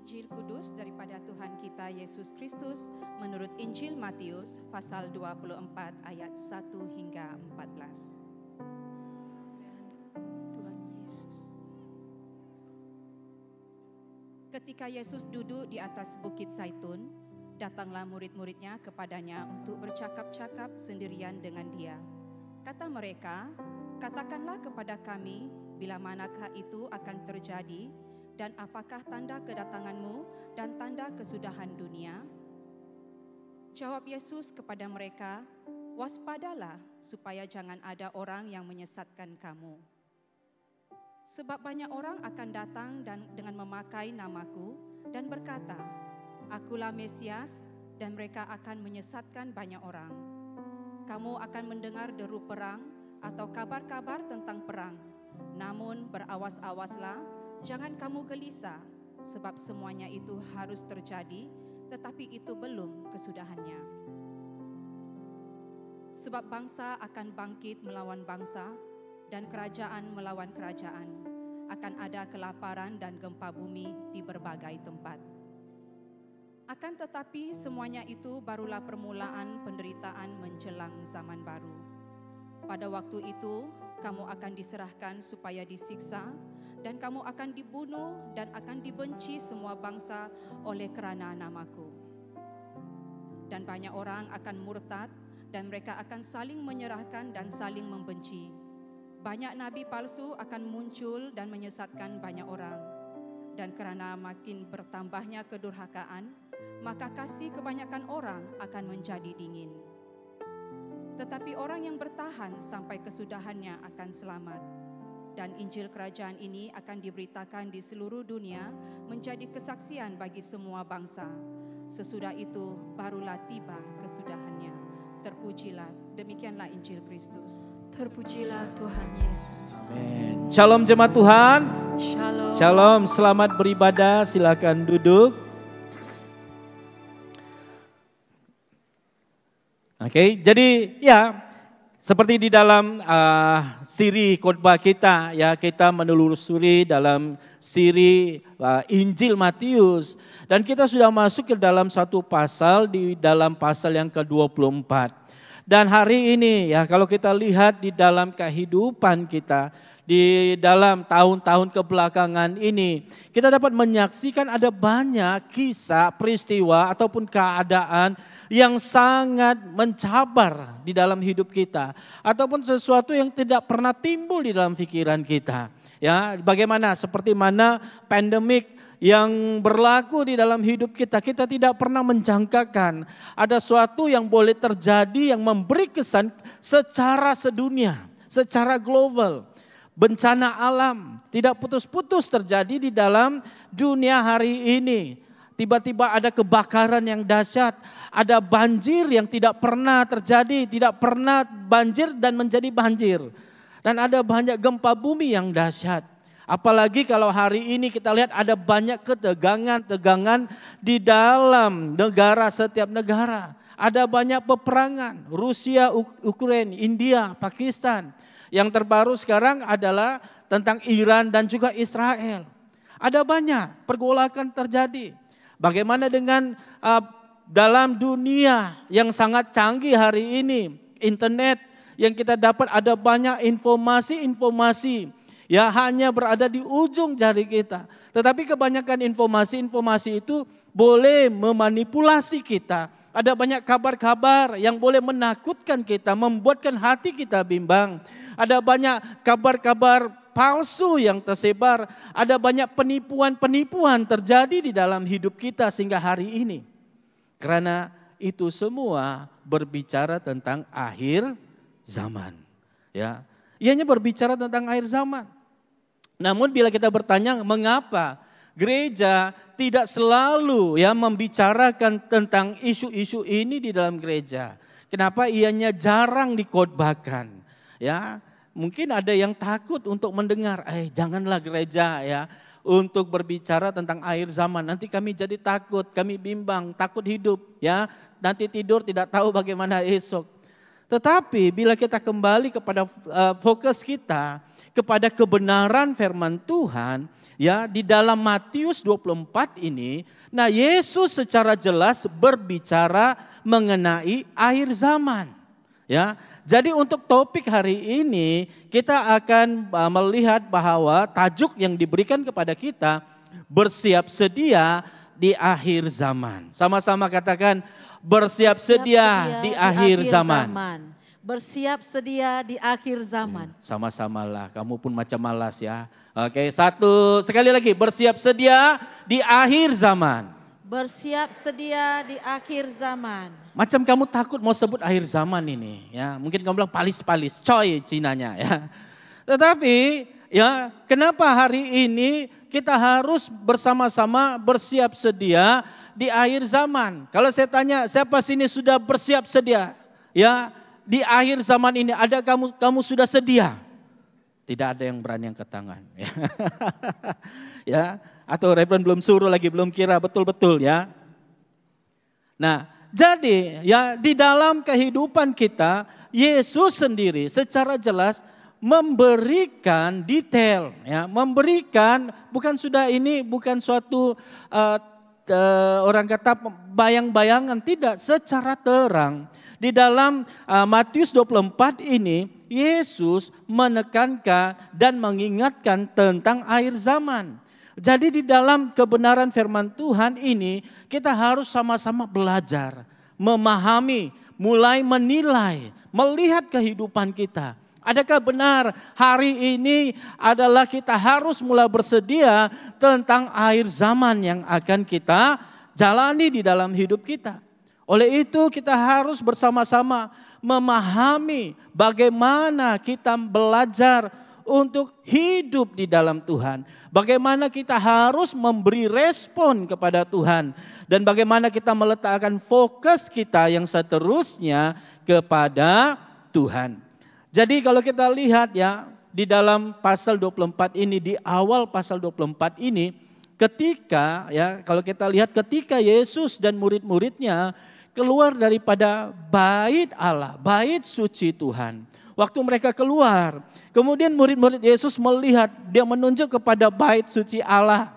Injil Kudus daripada Tuhan kita Yesus Kristus menurut Injil Matius pasal 24 ayat 1 hingga 14. Tuhan Yesus. Ketika Yesus duduk di atas bukit Zaitun, datanglah murid-muridnya kepadanya untuk bercakap-cakap sendirian dengan dia. Kata mereka, "Katakanlah kepada kami, bila manakah itu akan terjadi, dan apakah tanda kedatanganmu dan tanda kesudahan dunia?" Jawab Yesus kepada mereka, "Waspadalah supaya jangan ada orang yang menyesatkan kamu. Sebab banyak orang akan datang dan dengan memakai namaku dan berkata, 'Akulah Mesias,' dan mereka akan menyesatkan banyak orang. Kamu akan mendengar deru perang atau kabar-kabar tentang perang. Namun berawas-awaslah, jangan kamu gelisah, sebab semuanya itu harus terjadi, tetapi itu belum kesudahannya. Sebab bangsa akan bangkit melawan bangsa, dan kerajaan melawan kerajaan. Akan ada kelaparan dan gempa bumi di berbagai tempat. Akan tetapi semuanya itu barulah permulaan penderitaan menjelang zaman baru. Pada waktu itu, kamu akan diserahkan supaya disiksa, dan kamu akan dibunuh dan akan dibenci semua bangsa oleh kerana namaku. Dan banyak orang akan murtad, dan mereka akan saling menyerahkan dan saling membenci. Banyak nabi palsu akan muncul dan menyesatkan banyak orang. Dan kerana makin bertambahnya kedurhakaan, maka kasih kebanyakan orang akan menjadi dingin. Tetapi orang yang bertahan sampai kesudahannya akan selamat. Dan Injil Kerajaan ini akan diberitakan di seluruh dunia menjadi kesaksian bagi semua bangsa. Sesudah itu barulah tiba kesudahannya. Terpujilah, demikianlah Injil Kristus. Terpujilah Tuhan Yesus. Amin. Shalom jemaat Tuhan. Shalom. Shalom, selamat beribadah. Silakan duduk. Oke, jadi ya seperti di dalam siri khotbah kita, ya kita menelusuri dalam siri Injil Matius, dan kita sudah masuk ke dalam satu pasal, di dalam pasal yang ke-24. Dan hari ini ya kalau kita lihat di dalam kehidupan kita, di dalam tahun-tahun kebelakangan ini, kita dapat menyaksikan ada banyak kisah, peristiwa ataupun keadaan yang sangat mencabar di dalam hidup kita, ataupun sesuatu yang tidak pernah timbul di dalam pikiran kita. Ya, bagaimana seperti mana pandemik yang berlaku di dalam hidup kita, kita tidak pernah menjangkakan ada sesuatu yang boleh terjadi yang memberi kesan secara sedunia, secara global. Bencana alam tidak putus-putus terjadi di dalam dunia hari ini. Tiba-tiba ada kebakaran yang dahsyat, ada banjir yang tidak pernah terjadi, tidak pernah banjir dan menjadi banjir. Dan ada banyak gempa bumi yang dahsyat. Apalagi kalau hari ini kita lihat ada banyak ketegangan-tegangan di dalam negara, setiap negara. Ada banyak peperangan, Rusia, Ukraina, India, Pakistan. Yang terbaru sekarang adalah tentang Iran dan juga Israel. Ada banyak pergolakan terjadi. Bagaimana dengan dalam dunia yang sangat canggih hari ini, internet yang kita dapat, ada banyak informasi-informasi. Ya hanya berada di ujung jari kita. Tetapi kebanyakan informasi-informasi itu boleh memanipulasi kita. Ada banyak kabar-kabar yang boleh menakutkan kita, membuatkan hati kita bimbang. Ada banyak kabar-kabar palsu yang tersebar. Ada banyak penipuan-penipuan terjadi di dalam hidup kita sehingga hari ini. Karena itu semua berbicara tentang akhir zaman. Ya. Ianya berbicara tentang akhir zaman. Namun bila kita bertanya mengapa gereja tidak selalu ya membicarakan tentang isu-isu ini di dalam gereja. Kenapa ianya jarang dikhotbahkan? Ya, mungkin ada yang takut untuk mendengar, janganlah gereja ya untuk berbicara tentang akhir zaman. Nanti kami jadi takut, kami bimbang, takut hidup ya. Nanti tidur tidak tahu bagaimana esok. Tetapi bila kita kembali kepada fokus kita, kepada kebenaran firman Tuhan, ya, di dalam Matius 24 ini, nah Yesus secara jelas berbicara mengenai akhir zaman. Ya, jadi untuk topik hari ini kita akan melihat bahwa tajuk yang diberikan kepada kita bersiap sedia di akhir zaman. Sama-sama katakan bersiap sedia di akhir zaman. Bersiap sedia di akhir zaman. Sama-samalah, kamu pun macam malas ya. Oke, sekali lagi, bersiap sedia di akhir zaman. Bersiap sedia di akhir zaman. Macam kamu takut mau sebut akhir zaman ini, ya. Mungkin kamu bilang palis-palis, coy Cinanya ya. Tetapi ya, kenapa hari ini kita harus bersama-sama bersiap sedia di akhir zaman? Kalau saya tanya, siapa sini sudah bersiap sedia? Ya, di akhir zaman ini ada kamu sudah sedia? Tidak ada yang berani angkat tangan. Ya, atau Reverend belum suruh lagi, belum kira betul-betul ya. Nah, jadi ya di dalam kehidupan kita, Yesus sendiri secara jelas memberikan detail, ya, memberikan bukan suatu orang kata bayang-bayangan, tidak, secara terang. Di dalam Matius 24 ini, Yesus menekankan dan mengingatkan tentang akhir zaman. Jadi di dalam kebenaran firman Tuhan ini, kita harus sama-sama belajar, memahami, mulai menilai, melihat kehidupan kita. Adakah benar hari ini adalah kita harus mulai bersedia tentang akhir zaman yang akan kita jalani di dalam hidup kita. Oleh itu kita harus bersama-sama memahami bagaimana kita belajar untuk hidup di dalam Tuhan. Bagaimana kita harus memberi respon kepada Tuhan. Dan bagaimana kita meletakkan fokus kita yang seterusnya kepada Tuhan. Jadi kalau kita lihat ya, di dalam pasal 24 ini, di awal pasal 24 ini, ketika ya, kalau kita lihat ketika Yesus dan murid-muridnya keluar daripada bait Allah, bait suci Tuhan. Waktu mereka keluar, kemudian murid-murid Yesus melihat, dia menunjuk kepada bait suci Allah.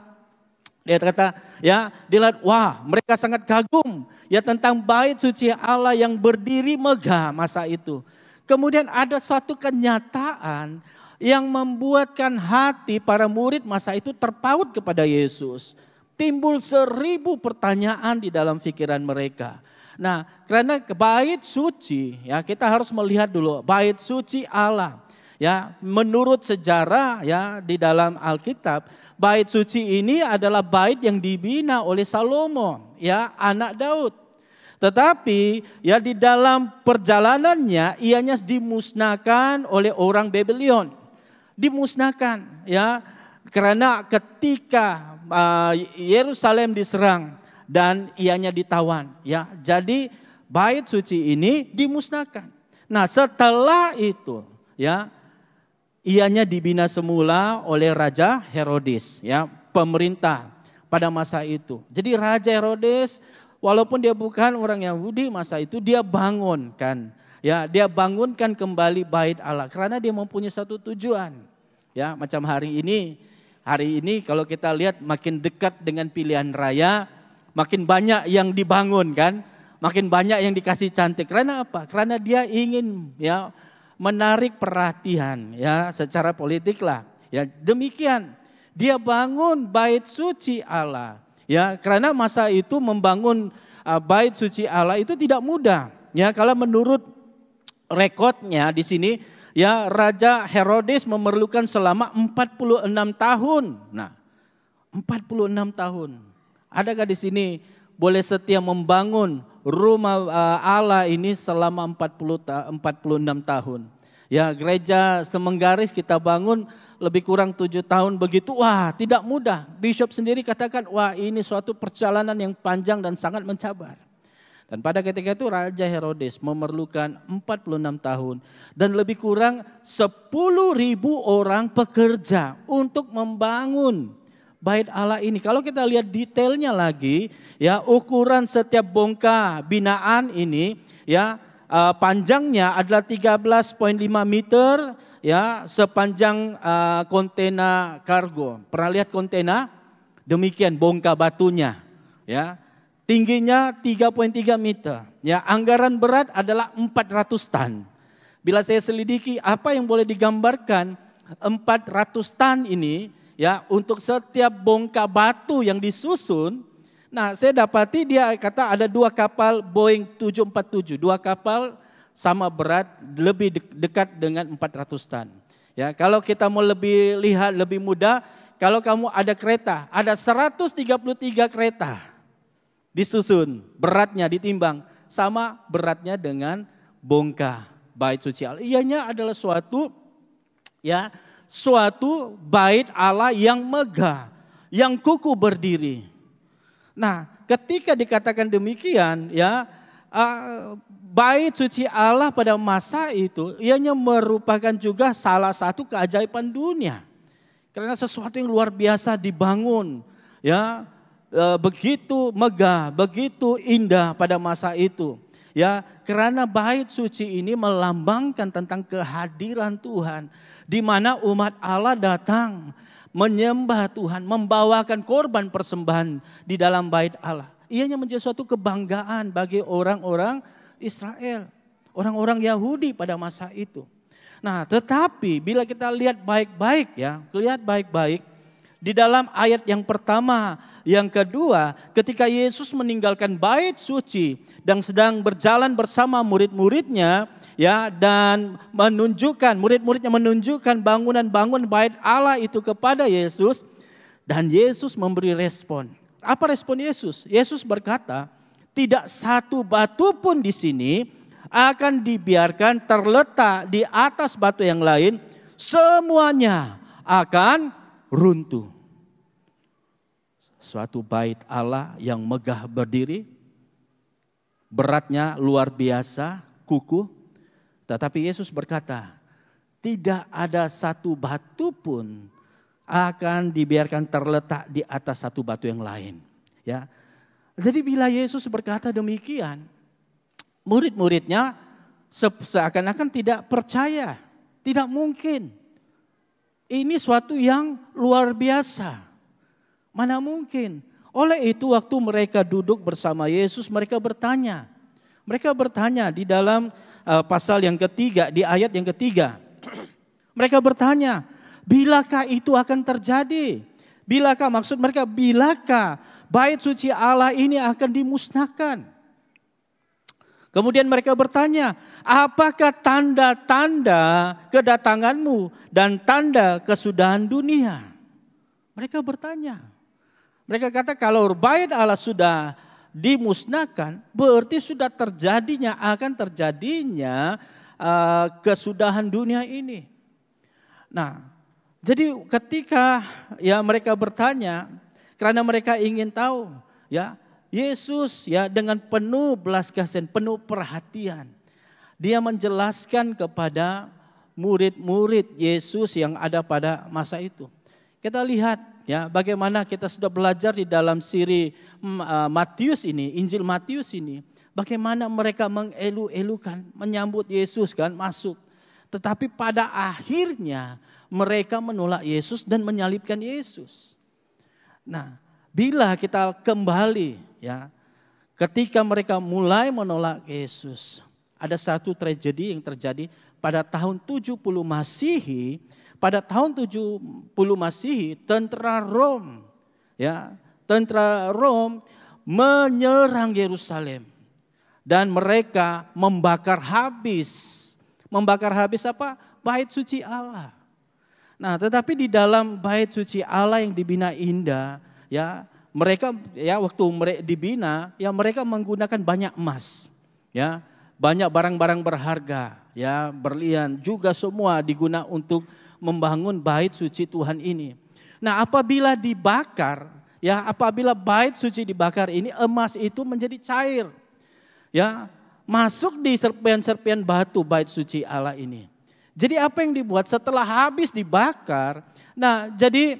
Dia kata, ya, dilihat, wah, mereka sangat kagum ya tentang bait suci Allah yang berdiri megah masa itu. Kemudian ada suatu kenyataan yang membuatkan hati para murid masa itu terpaut kepada Yesus. Timbul 1000 pertanyaan di dalam pikiran mereka. Nah, karena bait suci, ya kita harus melihat dulu bait suci Allah. Ya, menurut sejarah ya di dalam Alkitab, bait suci ini adalah bait yang dibina oleh Salomo, ya anak Daud. Tetapi ya di dalam perjalanannya ianya dimusnahkan oleh orang Babylon. Dimusnahkan ya karena ketika Yerusalem diserang dan ianya ditawan, ya. Jadi bait suci ini dimusnahkan. Nah, setelah itu, ya, ianya dibina semula oleh Raja Herodes, ya, pemerintah pada masa itu. Jadi Raja Herodes, walaupun dia bukan orang Yahudi masa itu, dia bangunkan, ya, dia bangunkan kembali bait Allah karena dia mempunyai satu tujuan, ya, macam hari ini kalau kita lihat makin dekat dengan pilihan raya. Makin banyak yang dibangun kan, makin banyak yang dikasih cantik. Karena apa? Karena dia ingin ya menarik perhatian ya secara politik lah. Ya demikian. Dia bangun bait suci Allah. Ya karena masa itu membangun bait suci Allah itu tidak mudah. Ya kalau menurut rekodnya di sini ya Raja Herodes memerlukan selama 46 tahun. Nah, 46 tahun. Adakah di sini boleh setia membangun rumah Allah ini selama 46 tahun? Ya, gereja Semenggaris kita bangun lebih kurang 7 tahun begitu. Wah, tidak mudah. Bishop sendiri katakan, wah ini suatu perjalanan yang panjang dan sangat mencabar. Dan pada ketika itu Raja Herodes memerlukan 46 tahun dan lebih kurang 10.000 orang pekerja untuk membangun bait Allah ini. Kalau kita lihat detailnya lagi, ya ukuran setiap bongkah binaan ini, ya panjangnya adalah 13,5 meter, ya sepanjang kontena kargo. Pernah lihat kontena? Demikian bongkar batunya, ya. Tingginya 3,3 meter. Ya, anggaran berat adalah 400 ton. Bila saya selidiki apa yang boleh digambarkan 400 ton ini, ya, untuk setiap bongkar batu yang disusun. Nah, saya dapati dia kata ada 2 kapal Boeing 747, 2 kapal sama berat, lebih dekat dengan 400 ton. Ya, kalau kita mau lebih lihat lebih mudah, kalau kamu ada kereta, ada 133 kereta disusun, beratnya ditimbang sama beratnya dengan bongkar bait suci Allah. Ianya adalah suatu bait Allah yang megah, yang kukuh berdiri. Nah, ketika dikatakan demikian, ya, bait suci Allah pada masa itu ianya merupakan juga salah satu keajaiban dunia. Karena sesuatu yang luar biasa dibangun, ya, begitu megah, begitu indah pada masa itu. Ya, karena bait suci ini melambangkan tentang kehadiran Tuhan, di mana umat Allah datang menyembah Tuhan, membawakan korban persembahan di dalam bait Allah. Ianya menjadi suatu kebanggaan bagi orang-orang Israel, orang-orang Yahudi pada masa itu. Nah, tetapi bila kita lihat baik-baik, ya, lihat baik-baik di dalam ayat yang pertama, yang kedua, ketika Yesus meninggalkan bait suci dan sedang berjalan bersama murid-muridnya, ya, dan murid-muridnya menunjukkan bangunan-bangunan bait Allah itu kepada Yesus, dan Yesus memberi respon. Apa respon Yesus? Yesus berkata, tidak satu batu pun di sini akan dibiarkan terletak di atas batu yang lain, semuanya akan runtuh. Suatu bait Allah yang megah berdiri, beratnya luar biasa, kukuh. Tetapi Yesus berkata, tidak ada satu batu pun akan dibiarkan terletak di atas satu batu yang lain. Ya, jadi bila Yesus berkata demikian, murid-muridnya seakan-akan tidak percaya, tidak mungkin. Ini suatu yang luar biasa. Mana mungkin? Oleh itu waktu mereka duduk bersama Yesus, mereka bertanya. Mereka bertanya di dalam pasal yang ketiga, di ayat yang ketiga. Mereka bertanya, bilakah itu akan terjadi? Bilakah, maksud mereka, bilakah bait suci Allah ini akan dimusnahkan? Kemudian mereka bertanya, apakah tanda-tanda kedatanganmu dan tanda kesudahan dunia? Mereka bertanya. Mereka kata kalau bait Allah sudah dimusnahkan, berarti sudah akan terjadinya kesudahan dunia ini. Nah, jadi ketika ya mereka bertanya, karena mereka ingin tahu, ya, Yesus ya dengan penuh belas kasihan, penuh perhatian, dia menjelaskan kepada murid-murid Yesus yang ada pada masa itu. Kita lihat ya bagaimana kita sudah belajar di dalam siri Matius ini, Injil Matius ini, bagaimana mereka mengelu-elukan, menyambut Yesus kan masuk. Tetapi pada akhirnya mereka menolak Yesus dan menyalibkan Yesus. Nah, bila kita kembali ya, ketika mereka mulai menolak Yesus, ada satu tragedi yang terjadi pada tahun 70 Masehi. Pada tahun 70 Masehi, tentara Rom menyerang Yerusalem dan mereka membakar habis apa? Bait suci Allah. Nah, tetapi di dalam bait suci Allah yang dibina indah, ya, mereka ya waktu dibina, ya mereka menggunakan banyak emas, ya, banyak barang-barang berharga, ya, berlian juga semua digunakan untuk membangun bait suci Tuhan ini. Nah, apabila dibakar, ya, apabila bait suci dibakar ini, emas itu menjadi cair, ya, masuk di serpian-serpian batu bait suci Allah ini. Jadi apa yang dibuat setelah habis dibakar? Nah, jadi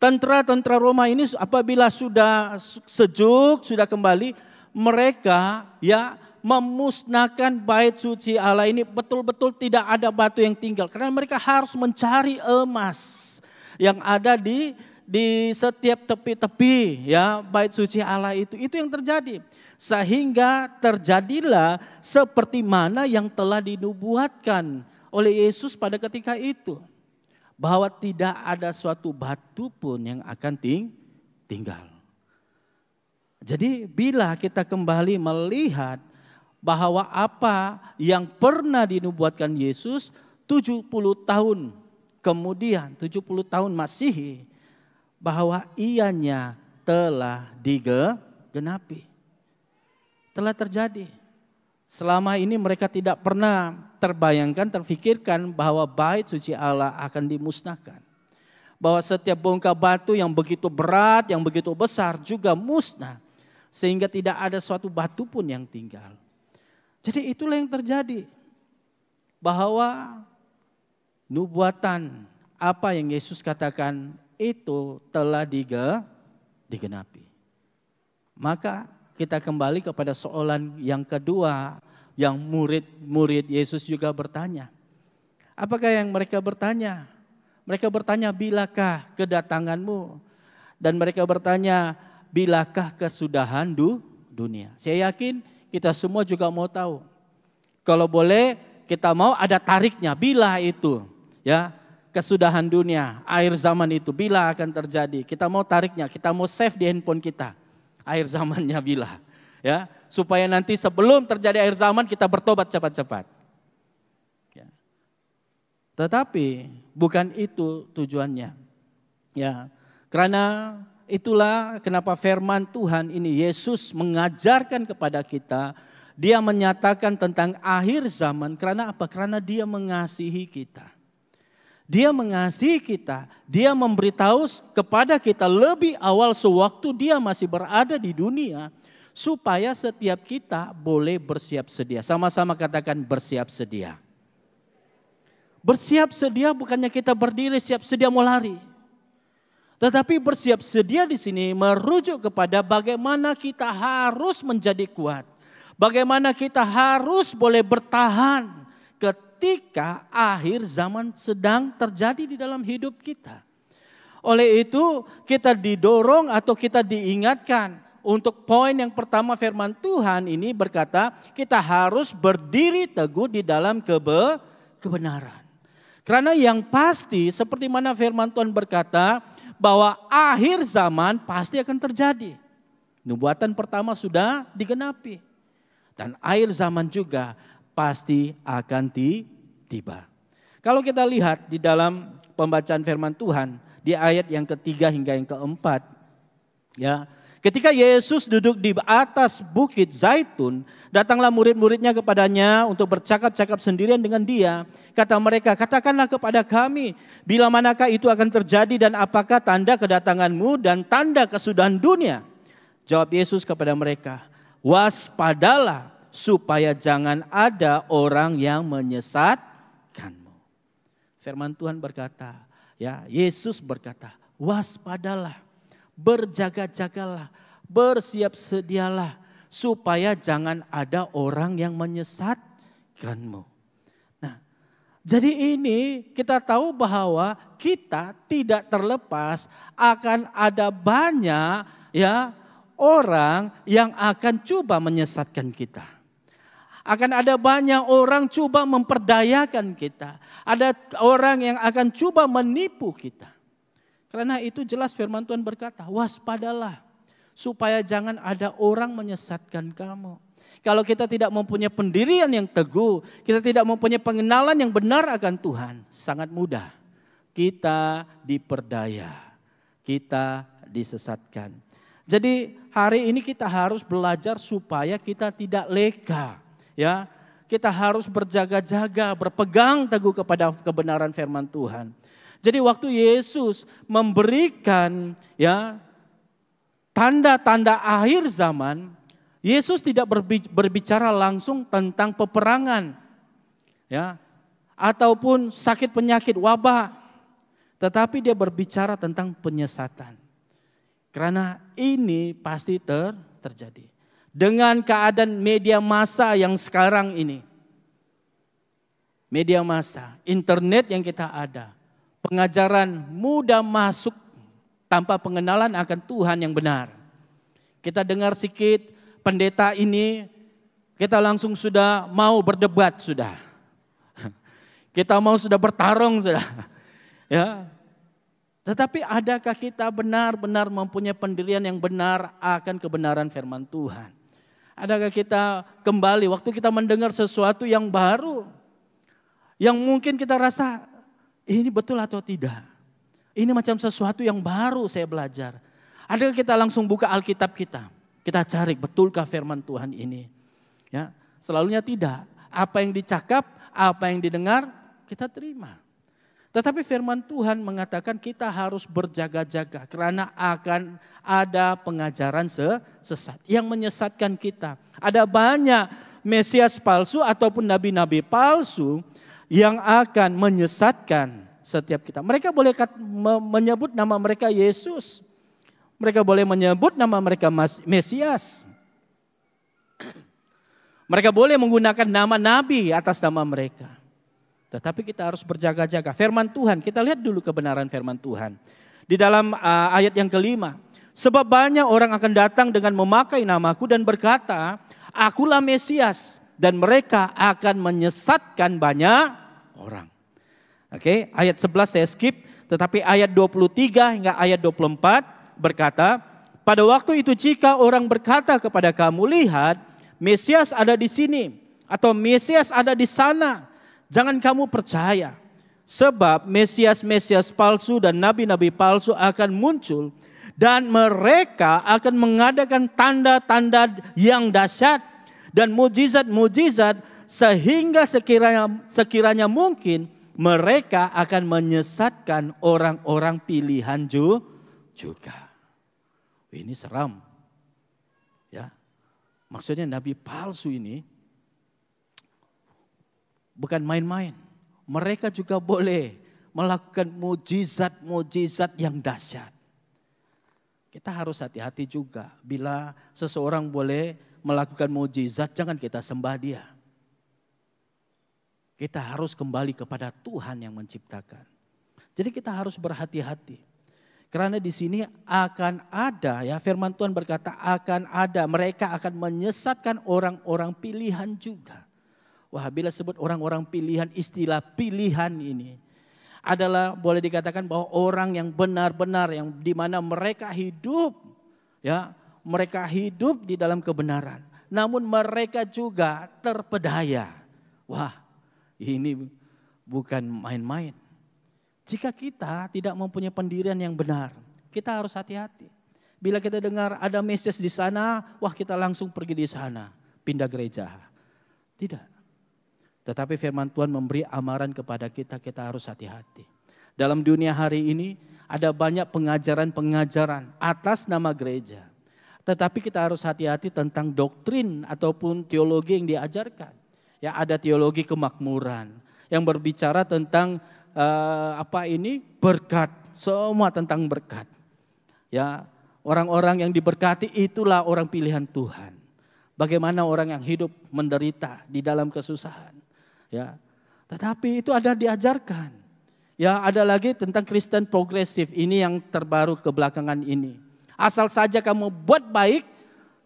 tentara-tentara Roma ini apabila sudah sejuk, sudah kembali, mereka ya memusnahkan bait suci Allah ini, betul-betul tidak ada batu yang tinggal. Karena mereka harus mencari emas yang ada di setiap tepi-tepi ya bait suci Allah itu. Itu yang terjadi. Sehingga terjadilah seperti mana yang telah dinubuatkan oleh Yesus pada ketika itu. Bahwa tidak ada suatu batu pun yang akan tinggal. Jadi bila kita kembali melihat bahwa apa yang pernah dinubuatkan Yesus 70 tahun kemudian, 70 tahun Masihi, bahwa ianya telah digenapi. Telah terjadi. Selama ini mereka tidak pernah terbayangkan, terfikirkan bahwa bait suci Allah akan dimusnahkan. Bahwa setiap bongkah batu yang begitu berat, yang begitu besar juga musnah. Sehingga tidak ada suatu batu pun yang tinggal. Jadi itulah yang terjadi. Bahwa nubuatan apa yang Yesus katakan itu telah digenapi. Maka kita kembali kepada soalan yang kedua yang murid-murid Yesus juga bertanya. Apakah yang mereka bertanya? Mereka bertanya, bilakah kedatanganmu? Dan mereka bertanya, bilakah kesudahan dunia? Saya yakin kita semua juga mau tahu. Kalau boleh kita mau ada tariknya, bila itu ya kesudahan dunia, akhir zaman itu bila akan terjadi. Kita mau tariknya, kita mau save di handphone kita. Akhir zamannya bila, ya, supaya nanti sebelum terjadi akhir zaman kita bertobat cepat-cepat. Ya. Tetapi bukan itu tujuannya. Ya, karena itulah kenapa firman Tuhan ini Yesus mengajarkan kepada kita, dia menyatakan tentang akhir zaman. Karena apa? Karena dia mengasihi kita. Dia mengasihi kita, dia memberitahu kepada kita lebih awal sewaktu dia masih berada di dunia, supaya setiap kita boleh bersiap sedia. Sama-sama katakan bersiap sedia. Bersiap sedia bukannya kita berdiri siap sedia mau lari. Tetapi bersiap sedia di sini merujuk kepada bagaimana kita harus menjadi kuat. Bagaimana kita harus boleh bertahan ketika akhir zaman sedang terjadi di dalam hidup kita. Oleh itu kita didorong atau kita diingatkan untuk poin yang pertama, firman Tuhan ini berkata kita harus berdiri teguh di dalam kebenaran. Karena yang pasti seperti mana firman Tuhan berkata bahwa akhir zaman pasti akan terjadi. Nubuatan pertama sudah digenapi. Dan akhir zaman juga pasti akan tiba. Kalau kita lihat di dalam pembacaan firman Tuhan di ayat yang ketiga hingga yang keempat, ya, ketika Yesus duduk di atas bukit Zaitun, datanglah murid-muridnya kepadanya untuk bercakap-cakap sendirian dengan dia. Kata mereka, katakanlah kepada kami, bila manakah itu akan terjadi dan apakah tanda kedatanganmu dan tanda kesudahan dunia? Jawab Yesus kepada mereka, waspadalah supaya jangan ada orang yang menyesatkanmu. Firman Tuhan berkata, ya, Yesus berkata, waspadalah, berjaga-jagalah, bersiap sedialah supaya jangan ada orang yang menyesatkanmu. Nah, jadi ini kita tahu bahwa kita tidak terlepas akan ada banyak ya orang yang akan coba menyesatkan kita. Akan ada banyak orang coba memperdayakan kita. Ada orang yang akan coba menipu kita. Karena itu jelas firman Tuhan berkata, waspadalah supaya jangan ada orang menyesatkan kamu. Kalau kita tidak mempunyai pendirian yang teguh, kita tidak mempunyai pengenalan yang benar akan Tuhan, sangat mudah kita diperdaya, kita disesatkan. Jadi hari ini kita harus belajar supaya kita tidak leka. Ya, kita harus berjaga-jaga, berpegang teguh kepada kebenaran firman Tuhan. Jadi waktu Yesus memberikan ya tanda-tanda akhir zaman, Yesus tidak berbicara langsung tentang peperangan, ya, ataupun sakit penyakit wabah, tetapi dia berbicara tentang penyesatan. Karena ini pasti terjadi. Dengan keadaan media massa yang sekarang ini. Media massa, internet yang kita ada. Pengajaran mudah masuk tanpa pengenalan akan Tuhan yang benar. Kita dengar sikit pendeta ini, kita langsung sudah mau berdebat sudah. Kita mau sudah bertarung sudah. Ya. Tetapi adakah kita benar-benar mempunyai pendirian yang benar akan kebenaran firman Tuhan? Adakah kita kembali waktu kita mendengar sesuatu yang baru, yang mungkin kita rasa ini betul atau tidak? Ini macam sesuatu yang baru saya belajar. Adakah kita langsung buka Alkitab kita? Kita cari betulkah firman Tuhan ini? Ya, selalunya tidak. Apa yang dicakap, apa yang didengar, kita terima. Tetapi firman Tuhan mengatakan kita harus berjaga-jaga karena akan ada pengajaran sesat yang menyesatkan kita. Ada banyak Mesias palsu ataupun nabi-nabi palsu yang akan menyesatkan setiap kita. Mereka boleh menyebut nama mereka Yesus. Mereka boleh menyebut nama mereka Mesias. Mereka boleh menggunakan nama nabi atas nama mereka. Tetapi kita harus berjaga-jaga. Firman Tuhan, kita lihat dulu kebenaran firman Tuhan. Di dalam ayat yang kelima. Sebab banyak orang akan datang dengan memakai namaku dan berkata, akulah Mesias. Dan mereka akan menyesatkan banyak orang. Oke, ayat 11 saya skip. Tetapi ayat 23 hingga ayat 24 berkata, pada waktu itu jika orang berkata kepada kamu, lihat Mesias ada di sini atau Mesias ada di sana, jangan kamu percaya. Sebab Mesias-Mesias palsu dan nabi-nabi palsu akan muncul dan mereka akan mengadakan tanda-tanda yang dahsyat dan mujizat-mujizat sehingga sekiranya mungkin mereka akan menyesatkan orang-orang pilihan juga. Ini seram. Ya. Maksudnya nabi palsu ini bukan main-main. Mereka juga boleh melakukan mujizat-mujizat yang dahsyat. Kita harus hati-hati juga. Bila seseorang boleh melakukan mujizat, jangan kita sembah dia. Kita harus kembali kepada Tuhan yang menciptakan. Jadi kita harus berhati-hati. Karena di sini akan ada, ya firman Tuhan berkata akan ada, mereka akan menyesatkan orang-orang pilihan juga. Wah, bila sebut orang-orang pilihan, istilah pilihan ini adalah boleh dikatakan bahwa orang yang benar-benar, yang di mana mereka hidup, ya mereka hidup di dalam kebenaran. Namun mereka juga terpedaya. Wah, ini bukan main-main. Jika kita tidak mempunyai pendirian yang benar, kita harus hati-hati. Bila kita dengar ada Mesias di sana, wah kita langsung pergi di sana, pindah gereja. Tidak. Tetapi firman Tuhan memberi amaran kepada kita, kita harus hati-hati. Dalam dunia hari ini ada banyak pengajaran-pengajaran atas nama gereja. Tetapi kita harus hati-hati tentang doktrin ataupun teologi yang diajarkan. Ya, ada teologi kemakmuran yang berbicara tentang berkat, semua tentang berkat. Ya, orang-orang yang diberkati itulah orang pilihan Tuhan. Bagaimana orang yang hidup menderita di dalam kesusahan. Ya, tetapi itu ada diajarkan. Ya, ada lagi tentang Kristen progresif, ini yang terbaru kebelakangan ini. Asal saja kamu buat baik,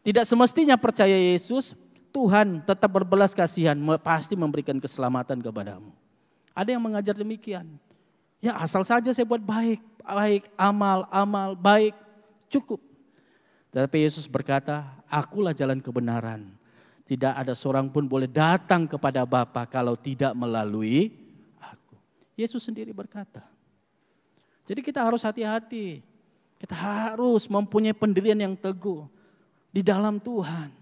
tidak semestinya percaya Yesus, Tuhan tetap berbelas kasihan, pasti memberikan keselamatan kepadamu. Ada yang mengajar demikian. Ya, asal saja saya buat baik, amal baik, cukup. Tetapi Yesus berkata, akulah jalan kebenaran. Tidak ada seorang pun boleh datang kepada Bapa kalau tidak melalui aku. Yesus sendiri berkata. Jadi kita harus hati-hati. Kita harus mempunyai pendirian yang teguh di dalam Tuhan.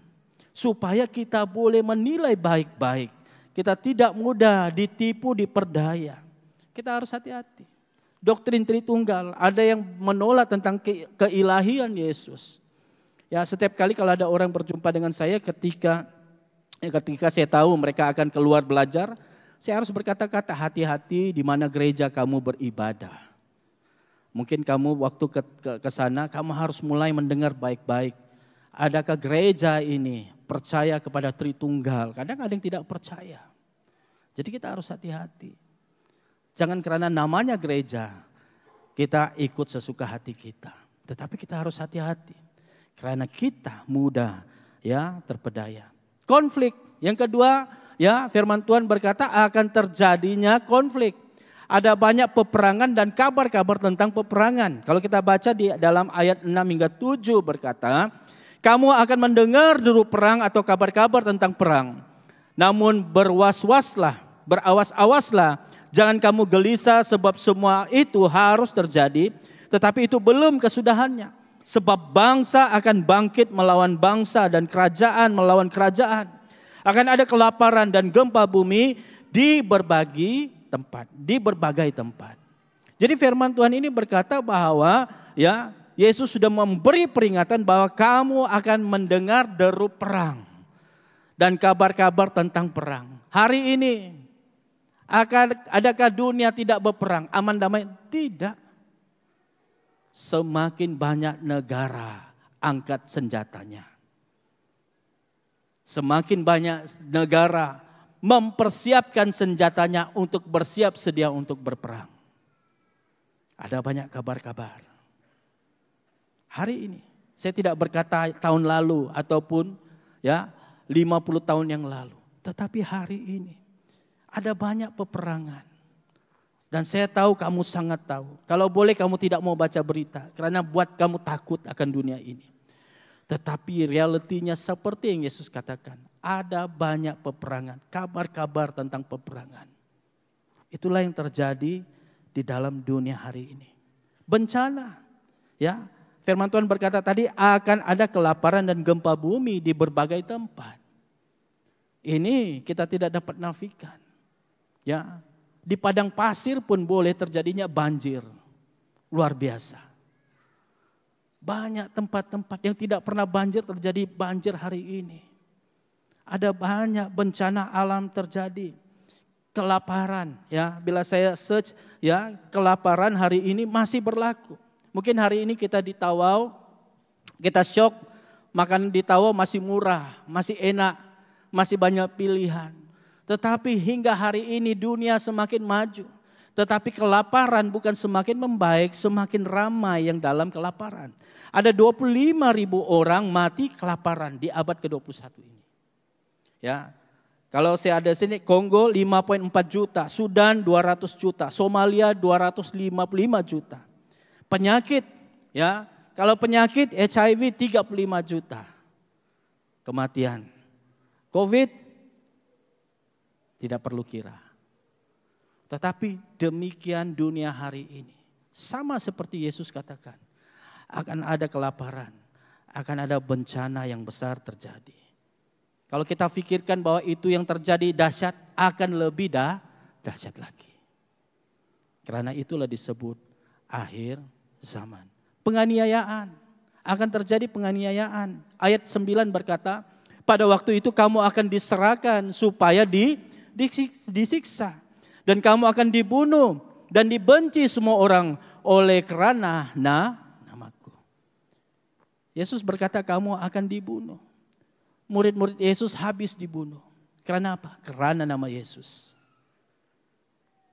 Supaya kita boleh menilai baik-baik. Kita tidak mudah ditipu, diperdaya. Kita harus hati-hati. Doktrin Tritunggal, ada yang menolak tentang keilahian Yesus. Ya, setiap kali kalau ada orang berjumpa dengan saya ketika saya tahu mereka akan keluar belajar, saya harus berkata-kata hati-hati di mana gereja kamu beribadah. Mungkin kamu waktu ke sana kamu harus mulai mendengar baik-baik. adakah gereja ini percaya kepada Tritunggal? Kadang ada yang tidak percaya. Jadi kita harus hati-hati. Jangan karena namanya gereja kita ikut sesuka hati kita. Tetapi kita harus hati-hati. Karena kita mudah ya terpedaya. Konflik. Yang kedua ya firman Tuhan berkata akan terjadinya konflik. Ada banyak peperangan dan kabar-kabar tentang peperangan. Kalau kita baca di dalam ayat 6 hingga 7 berkata, kamu akan mendengar deru perang atau kabar-kabar tentang perang. Namun berawas-awaslah, jangan kamu gelisah sebab semua itu harus terjadi, tetapi itu belum kesudahannya. Sebab bangsa akan bangkit melawan bangsa dan kerajaan melawan kerajaan. Akan ada kelaparan dan gempa bumi di berbagai tempat. Jadi firman Tuhan ini berkata bahwa ya Yesus sudah memberi peringatan bahwa kamu akan mendengar deru perang dan kabar-kabar tentang perang. Hari ini adakah dunia tidak berperang, aman damai? Tidak. Semakin banyak negara angkat senjatanya. Semakin banyak negara mempersiapkan senjatanya untuk bersiap sedia untuk berperang. Ada banyak kabar-kabar. Hari ini, saya tidak berkata tahun lalu ataupun ya 50 tahun yang lalu. Tetapi hari ini ada banyak peperangan. Dan saya tahu kamu sangat tahu. Kalau boleh kamu tidak mau baca berita karena buat kamu takut akan dunia ini. Tetapi realitinya seperti yang Yesus katakan. Ada banyak peperangan, kabar-kabar tentang peperangan. Itulah yang terjadi di dalam dunia hari ini. Bencana. Ya, firman Tuhan berkata tadi akan ada kelaparan dan gempa bumi di berbagai tempat. Ini kita tidak dapat nafikan. Ya, di padang pasir pun boleh terjadinya banjir. Luar biasa. Banyak tempat-tempat yang tidak pernah banjir terjadi banjir hari ini. Ada banyak bencana alam terjadi. Kelaparan ya, bila saya search ya, kelaparan hari ini masih berlaku. Mungkin hari ini kita di Tawau, kita syok, makanan di Tawau masih murah, masih enak, masih banyak pilihan. Tetapi hingga hari ini dunia semakin maju. Tetapi kelaparan bukan semakin membaik, semakin ramai yang dalam kelaparan. Ada 25.000 orang mati kelaparan di abad ke-21 ini. Ya, kalau saya ada sini, Kongo 5,4 juta, Sudan 200 juta, Somalia 255 juta. Penyakit, ya, kalau penyakit HIV 35 juta. Kematian. COVID tidak perlu kira. Tetapi demikian dunia hari ini. Sama seperti Yesus katakan. Akan ada kelaparan. Akan ada bencana yang besar terjadi. Kalau kita pikirkan bahwa itu yang terjadi dahsyat, akan lebih dahsyat lagi. Karena itulah disebut akhir zaman. Penganiayaan. Akan terjadi penganiayaan. Ayat 9 berkata, pada waktu itu kamu akan diserahkan supaya disiksa. Dan kamu akan dibunuh dan dibenci semua orang oleh kerana namaku. Yesus berkata kamu akan dibunuh. Murid-murid Yesus habis dibunuh. Karena apa? Karena nama Yesus.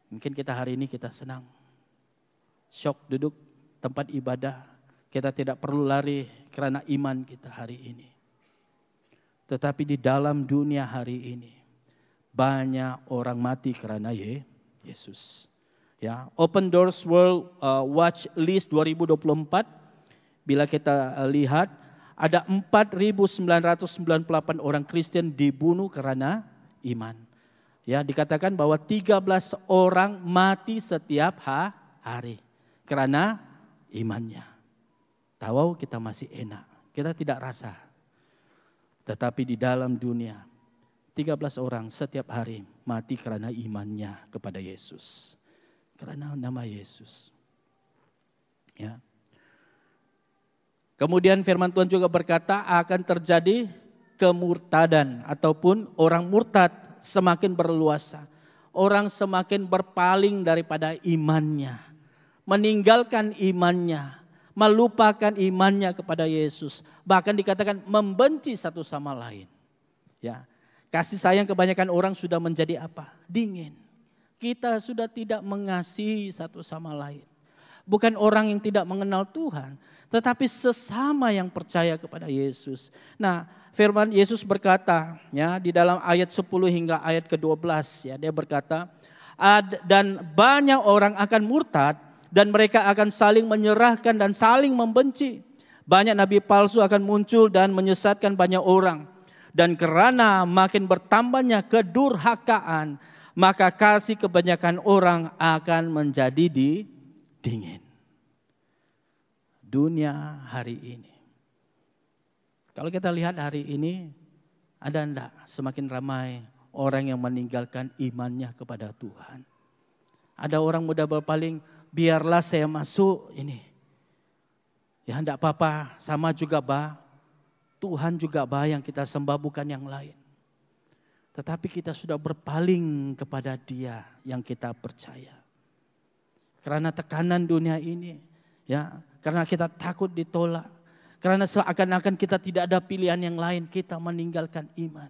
Mungkin kita hari ini kita senang. Syok duduk tempat ibadah. Kita tidak perlu lari karena iman kita hari ini. Tetapi di dalam dunia hari ini. Banyak orang mati karena Yesus. Ya, Open Doors World Watch List 2024. Bila kita lihat. Ada 4.998 orang Kristen dibunuh karena iman. Ya, dikatakan bahwa 13 orang mati setiap hari karena imannya. Tahu kita masih enak, kita tidak rasa. Tetapi di dalam dunia 13 orang setiap hari mati karena imannya kepada Yesus. Karena nama Yesus. Ya. Kemudian firman Tuhan juga berkata akan terjadi kemurtadan ataupun orang murtad semakin berluasa. Orang semakin berpaling daripada imannya. Meninggalkan imannya. melupakan imannya kepada Yesus. Bahkan dikatakan membenci satu sama lain. Ya, kasih sayang kebanyakan orang sudah menjadi apa? Dingin. Kita sudah tidak mengasihi satu sama lain. Bukan orang yang tidak mengenal Tuhan, tetapi sesama yang percaya kepada Yesus. Nah, firman Yesus berkata ya di dalam ayat 10 hingga ayat ke-12 ya, dia berkata, dan banyak orang akan murtad dan mereka akan saling menyerahkan dan saling membenci. Banyak nabi palsu akan muncul dan menyesatkan banyak orang. Dan karena makin bertambahnya kedurhakaan, maka kasih kebanyakan orang akan menjadi dingin. Dunia hari ini. Kalau kita lihat hari ini, ada enggak semakin ramai orang yang meninggalkan imannya kepada Tuhan. Ada orang muda berpaling, biarlah saya masuk ini. Ya enggak apa-apa, sama juga Tuhan juga yang kita sembah bukan yang lain. Tetapi kita sudah berpaling kepada Dia yang kita percaya. Karena tekanan dunia ini, ya, karena kita takut ditolak, karena seakan-akan kita tidak ada pilihan yang lain, kita meninggalkan iman.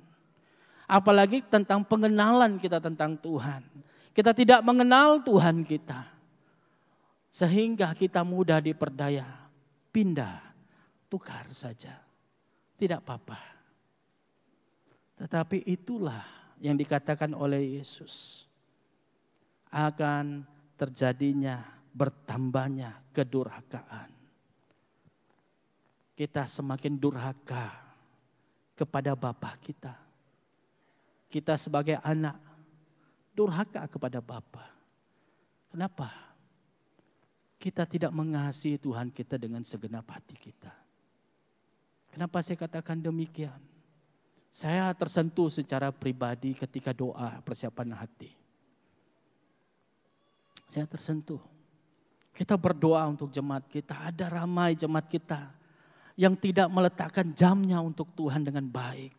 Apalagi tentang pengenalan kita tentang Tuhan. Kita tidak mengenal Tuhan kita. Sehingga kita mudah diperdaya, pindah, tukar saja. Tidak apa-apa. Tetapi itulah yang dikatakan oleh Yesus. Akan terjadinya, bertambahnya kedurhakaan. Kita semakin durhaka kepada Bapa kita. Kita sebagai anak durhaka kepada Bapa. Kenapa? Kita tidak mengasihi Tuhan kita dengan segenap hati kita. Kenapa saya katakan demikian? Saya tersentuh secara pribadi ketika doa persiapan hati. Saya tersentuh. Kita berdoa untuk jemaat kita. Ada ramai jemaat kita yang tidak meletakkan jamnya untuk Tuhan dengan baik.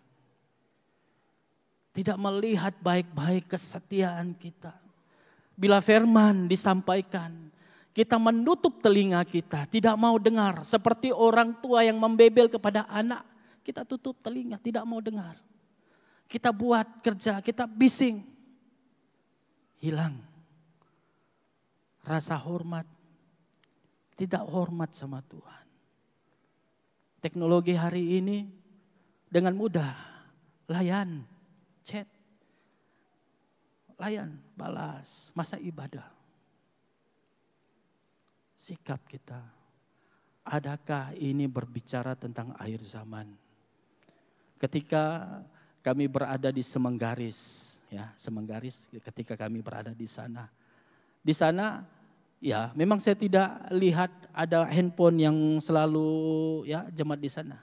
Tidak melihat baik-baik kesetiaan kita. Bila firman disampaikan, kita menutup telinga kita, tidak mau dengar. Seperti orang tua yang membebel kepada anak, kita tutup telinga, tidak mau dengar. Kita buat kerja, kita bising. Hilang rasa hormat, tidak hormat sama Tuhan. Teknologi hari ini dengan mudah, layan, chat, layan, balas, masa ibadah. Sikap kita, adakah ini berbicara tentang akhir zaman? Ketika kami berada di Semenggaris, ya Semenggaris, ketika kami berada di sana, ya memang saya tidak lihat ada handphone yang selalu ya jemaat di sana.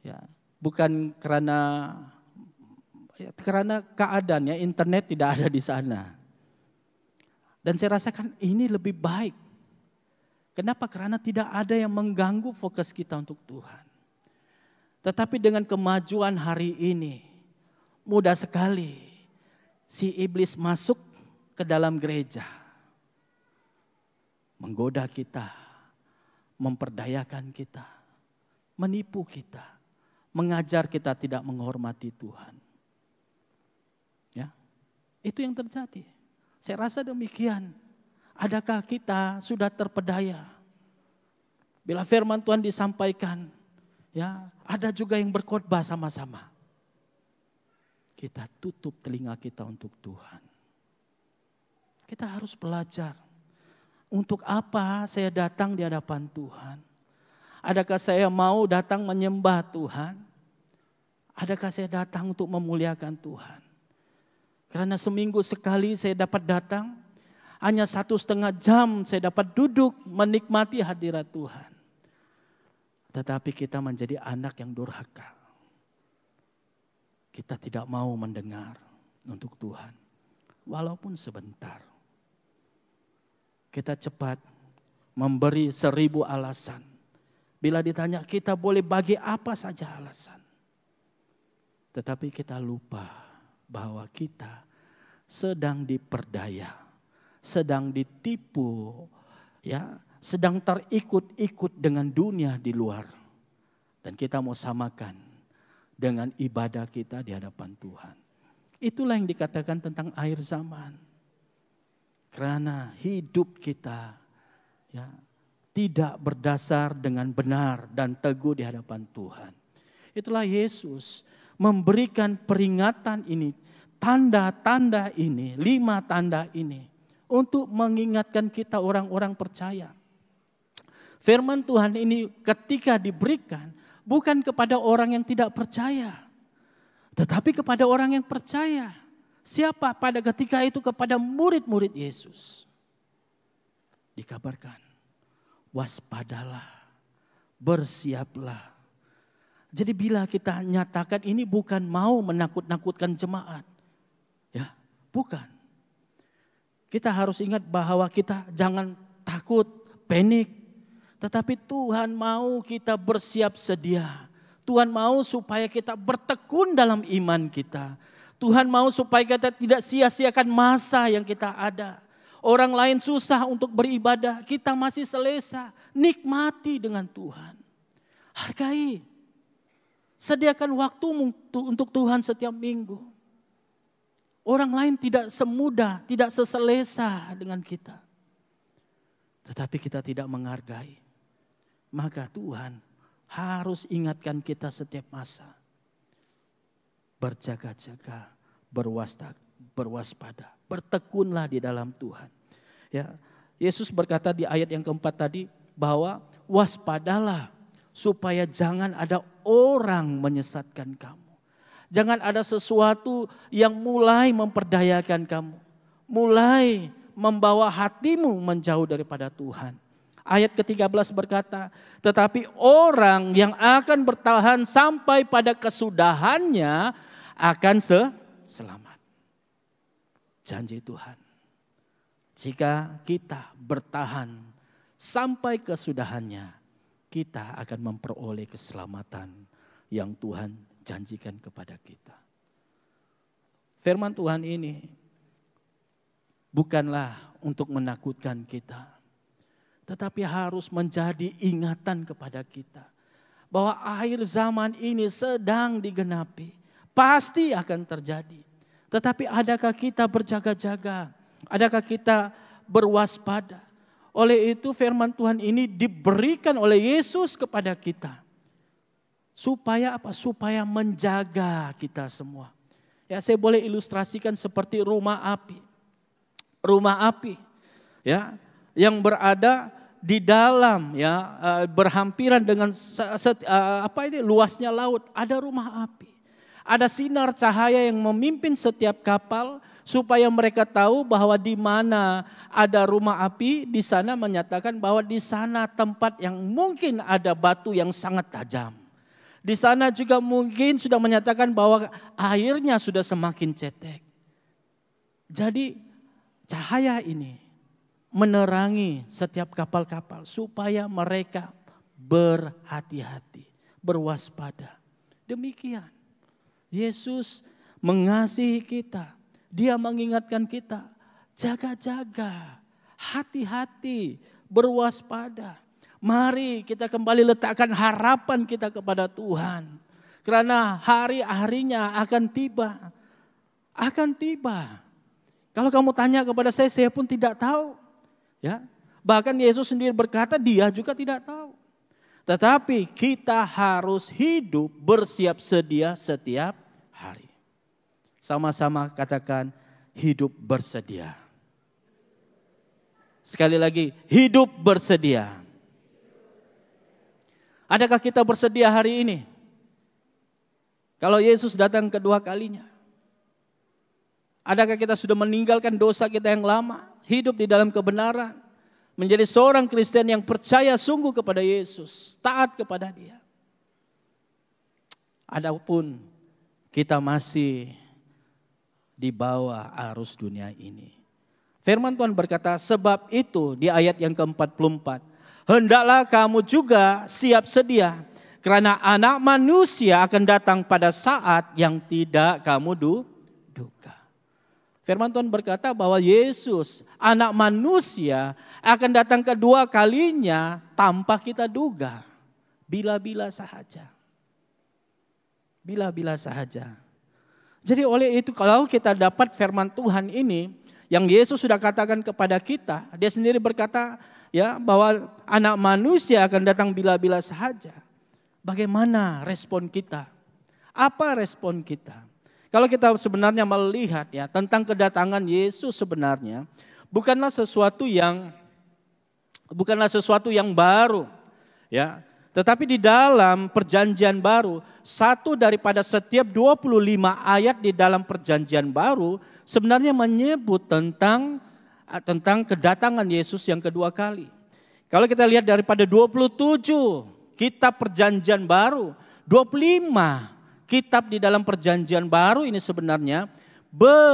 Ya, bukan karena keadaan ya internet tidak ada di sana. Dan saya rasakan ini lebih baik. Kenapa? Karena tidak ada yang mengganggu fokus kita untuk Tuhan. Tetapi dengan kemajuan hari ini, mudah sekali si iblis masuk ke dalam gereja. Menggoda kita, memperdayakan kita, menipu kita, mengajar kita tidak menghormati Tuhan. Ya, itu yang terjadi. Saya rasa demikian. Adakah kita sudah terpedaya? Bila firman Tuhan disampaikan, ya, ada juga yang berkhotbah sama-sama. Kita tutup telinga kita untuk Tuhan. Kita harus belajar. Untuk apa saya datang di hadapan Tuhan? Adakah saya mau datang menyembah Tuhan? Adakah saya datang untuk memuliakan Tuhan? Karena seminggu sekali saya dapat datang, hanya 1,5 jam saya dapat duduk menikmati hadirat Tuhan. Tetapi kita menjadi anak yang durhaka. Kita tidak mau mendengar untuk Tuhan. Walaupun sebentar. Kita cepat memberi 1000 alasan. Bila ditanya kita boleh bagi apa saja alasan. Tetapi kita lupa bahwa kita sedang diperdaya. Sedang ditipu, ya, sedang terikut-ikut dengan dunia di luar. Dan kita mau samakan dengan ibadah kita di hadapan Tuhan. Itulah yang dikatakan tentang akhir zaman. Karena hidup kita ya, tidak berdasar dengan benar dan teguh di hadapan Tuhan. Itulah Yesus memberikan peringatan ini, tanda-tanda ini, 5 tanda ini untuk mengingatkan kita orang-orang percaya. Firman Tuhan ini ketika diberikan bukan kepada orang yang tidak percaya, tetapi kepada orang yang percaya. Siapa pada ketika itu? Kepada murid-murid Yesus. Dikabarkan, waspadalah, bersiaplah. Jadi bila kita nyatakan ini bukan mau menakut-nakutkan jemaat. Ya, bukan. Kita harus ingat bahwa kita jangan takut, panik. Tetapi Tuhan mau kita bersiap sedia. Tuhan mau supaya kita bertekun dalam iman kita. Tuhan mau supaya kita tidak sia-siakan masa yang kita ada. Orang lain susah untuk beribadah, kita masih selesa. Nikmati dengan Tuhan. Hargai. Sediakan waktu untuk Tuhan setiap minggu. Orang lain tidak semudah, tidak seselesa dengan kita. Tetapi kita tidak menghargai. Maka Tuhan harus ingatkan kita setiap masa. Berjaga-jaga, berwaspada. Bertekunlah di dalam Tuhan. Ya, Yesus berkata di ayat yang keempat tadi bahwa waspadalah. Supaya jangan ada orang menyesatkan kamu. Jangan ada sesuatu yang mulai memperdayakan kamu. Mulai membawa hatimu menjauh daripada Tuhan. Ayat ke-13 berkata, tetapi orang yang akan bertahan sampai pada kesudahannya akan selamat. Janji Tuhan. Jika kita bertahan sampai kesudahannya, kita akan memperoleh keselamatan yang Tuhan janjikan kepada kita. Firman Tuhan ini bukanlah untuk menakutkan kita, tetapi harus menjadi ingatan kepada kita bahwa akhir zaman ini sedang digenapi, pasti akan terjadi. Tetapi adakah kita berjaga-jaga? Adakah kita berwaspada? Oleh itu firman Tuhan ini diberikan oleh Yesus kepada kita. Supaya apa? Supaya menjaga kita semua. Ya, saya boleh ilustrasikan seperti rumah api. Rumah api ya, yang berada di dalam ya, berhampiran dengan luasnya laut, ada rumah api. Ada sinar cahaya yang memimpin setiap kapal supaya mereka tahu bahwa di mana ada rumah api, di sana menyatakan bahwa di sana tempat yang mungkin ada batu yang sangat tajam. Di sana juga mungkin sudah menyatakan bahwa airnya sudah semakin cetek. Jadi cahaya ini menerangi setiap kapal-kapal supaya mereka berhati-hati, berwaspada. Demikian Yesus mengasihi kita. Dia mengingatkan kita, jaga-jaga, hati-hati, berwaspada. Mari kita kembali letakkan harapan kita kepada Tuhan. Karena hari-harinya akan tiba. Akan tiba. Kalau kamu tanya kepada saya pun tidak tahu. Ya, bahkan Yesus sendiri berkata dia juga tidak tahu. Tetapi kita harus hidup bersiap sedia setiap hari. Sama-sama katakan hidup bersedia. Sekali lagi, hidup bersedia. Adakah kita bersedia hari ini? Kalau Yesus datang kedua kalinya. Adakah kita sudah meninggalkan dosa kita yang lama, hidup di dalam kebenaran, menjadi seorang Kristen yang percaya sungguh kepada Yesus, taat kepada Dia? Adapun kita masih di bawah arus dunia ini. Firman Tuhan berkata, sebab itu di ayat yang ke-44, hendaklah kamu juga siap sedia, karena anak manusia akan datang pada saat yang tidak kamu duga. Firman Tuhan berkata bahwa Yesus, anak manusia, akan datang kedua kalinya tanpa kita duga. Bila-bila sahaja. Bila-bila sahaja. Jadi oleh itu kalau kita dapat firman Tuhan ini, yang Yesus sudah katakan kepada kita, dia sendiri berkata ya bahwa anak manusia akan datang bila-bila sahaja. Bagaimana respon kita? Apa respon kita? Kalau kita sebenarnya melihat ya tentang kedatangan Yesus sebenarnya bukanlah sesuatu yang baru ya, tetapi di dalam perjanjian baru satu daripada setiap 25 ayat di dalam perjanjian baru sebenarnya menyebut tentang kedatangan Yesus yang kedua kali. Kalau kita lihat daripada 27 kitab perjanjian baru, 25 kitab di dalam perjanjian baru ini sebenarnya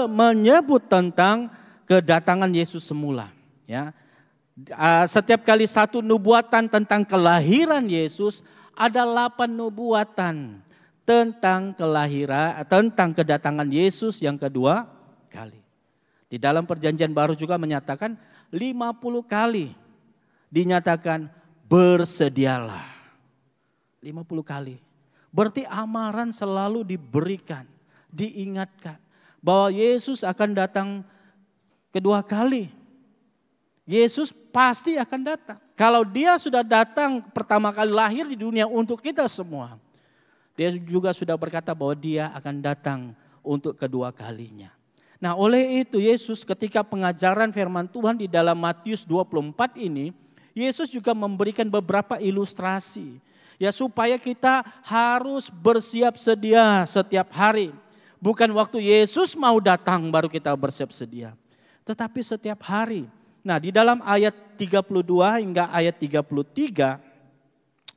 menyebut tentang kedatangan Yesus semula. Ya. Setiap kali satu nubuatan tentang kelahiran Yesus, ada 8 nubuatan tentang tentang kedatangan Yesus yang kedua kali. Di dalam perjanjian baru juga menyatakan 50 kali dinyatakan bersedialah. 50 kali. Berarti amaran selalu diberikan, diingatkan bahwa Yesus akan datang kedua kali. Yesus pasti akan datang. Kalau dia sudah datang pertama kali lahir di dunia untuk kita semua, dia juga sudah berkata bahwa dia akan datang untuk kedua kalinya. Nah oleh itu Yesus ketika pengajaran firman Tuhan di dalam Matius 24 ini, Yesus juga memberikan beberapa ilustrasi. Ya supaya kita harus bersiap sedia setiap hari. Bukan waktu Yesus mau datang baru kita bersiap sedia. Tetapi setiap hari. Nah di dalam ayat 32 hingga ayat 33.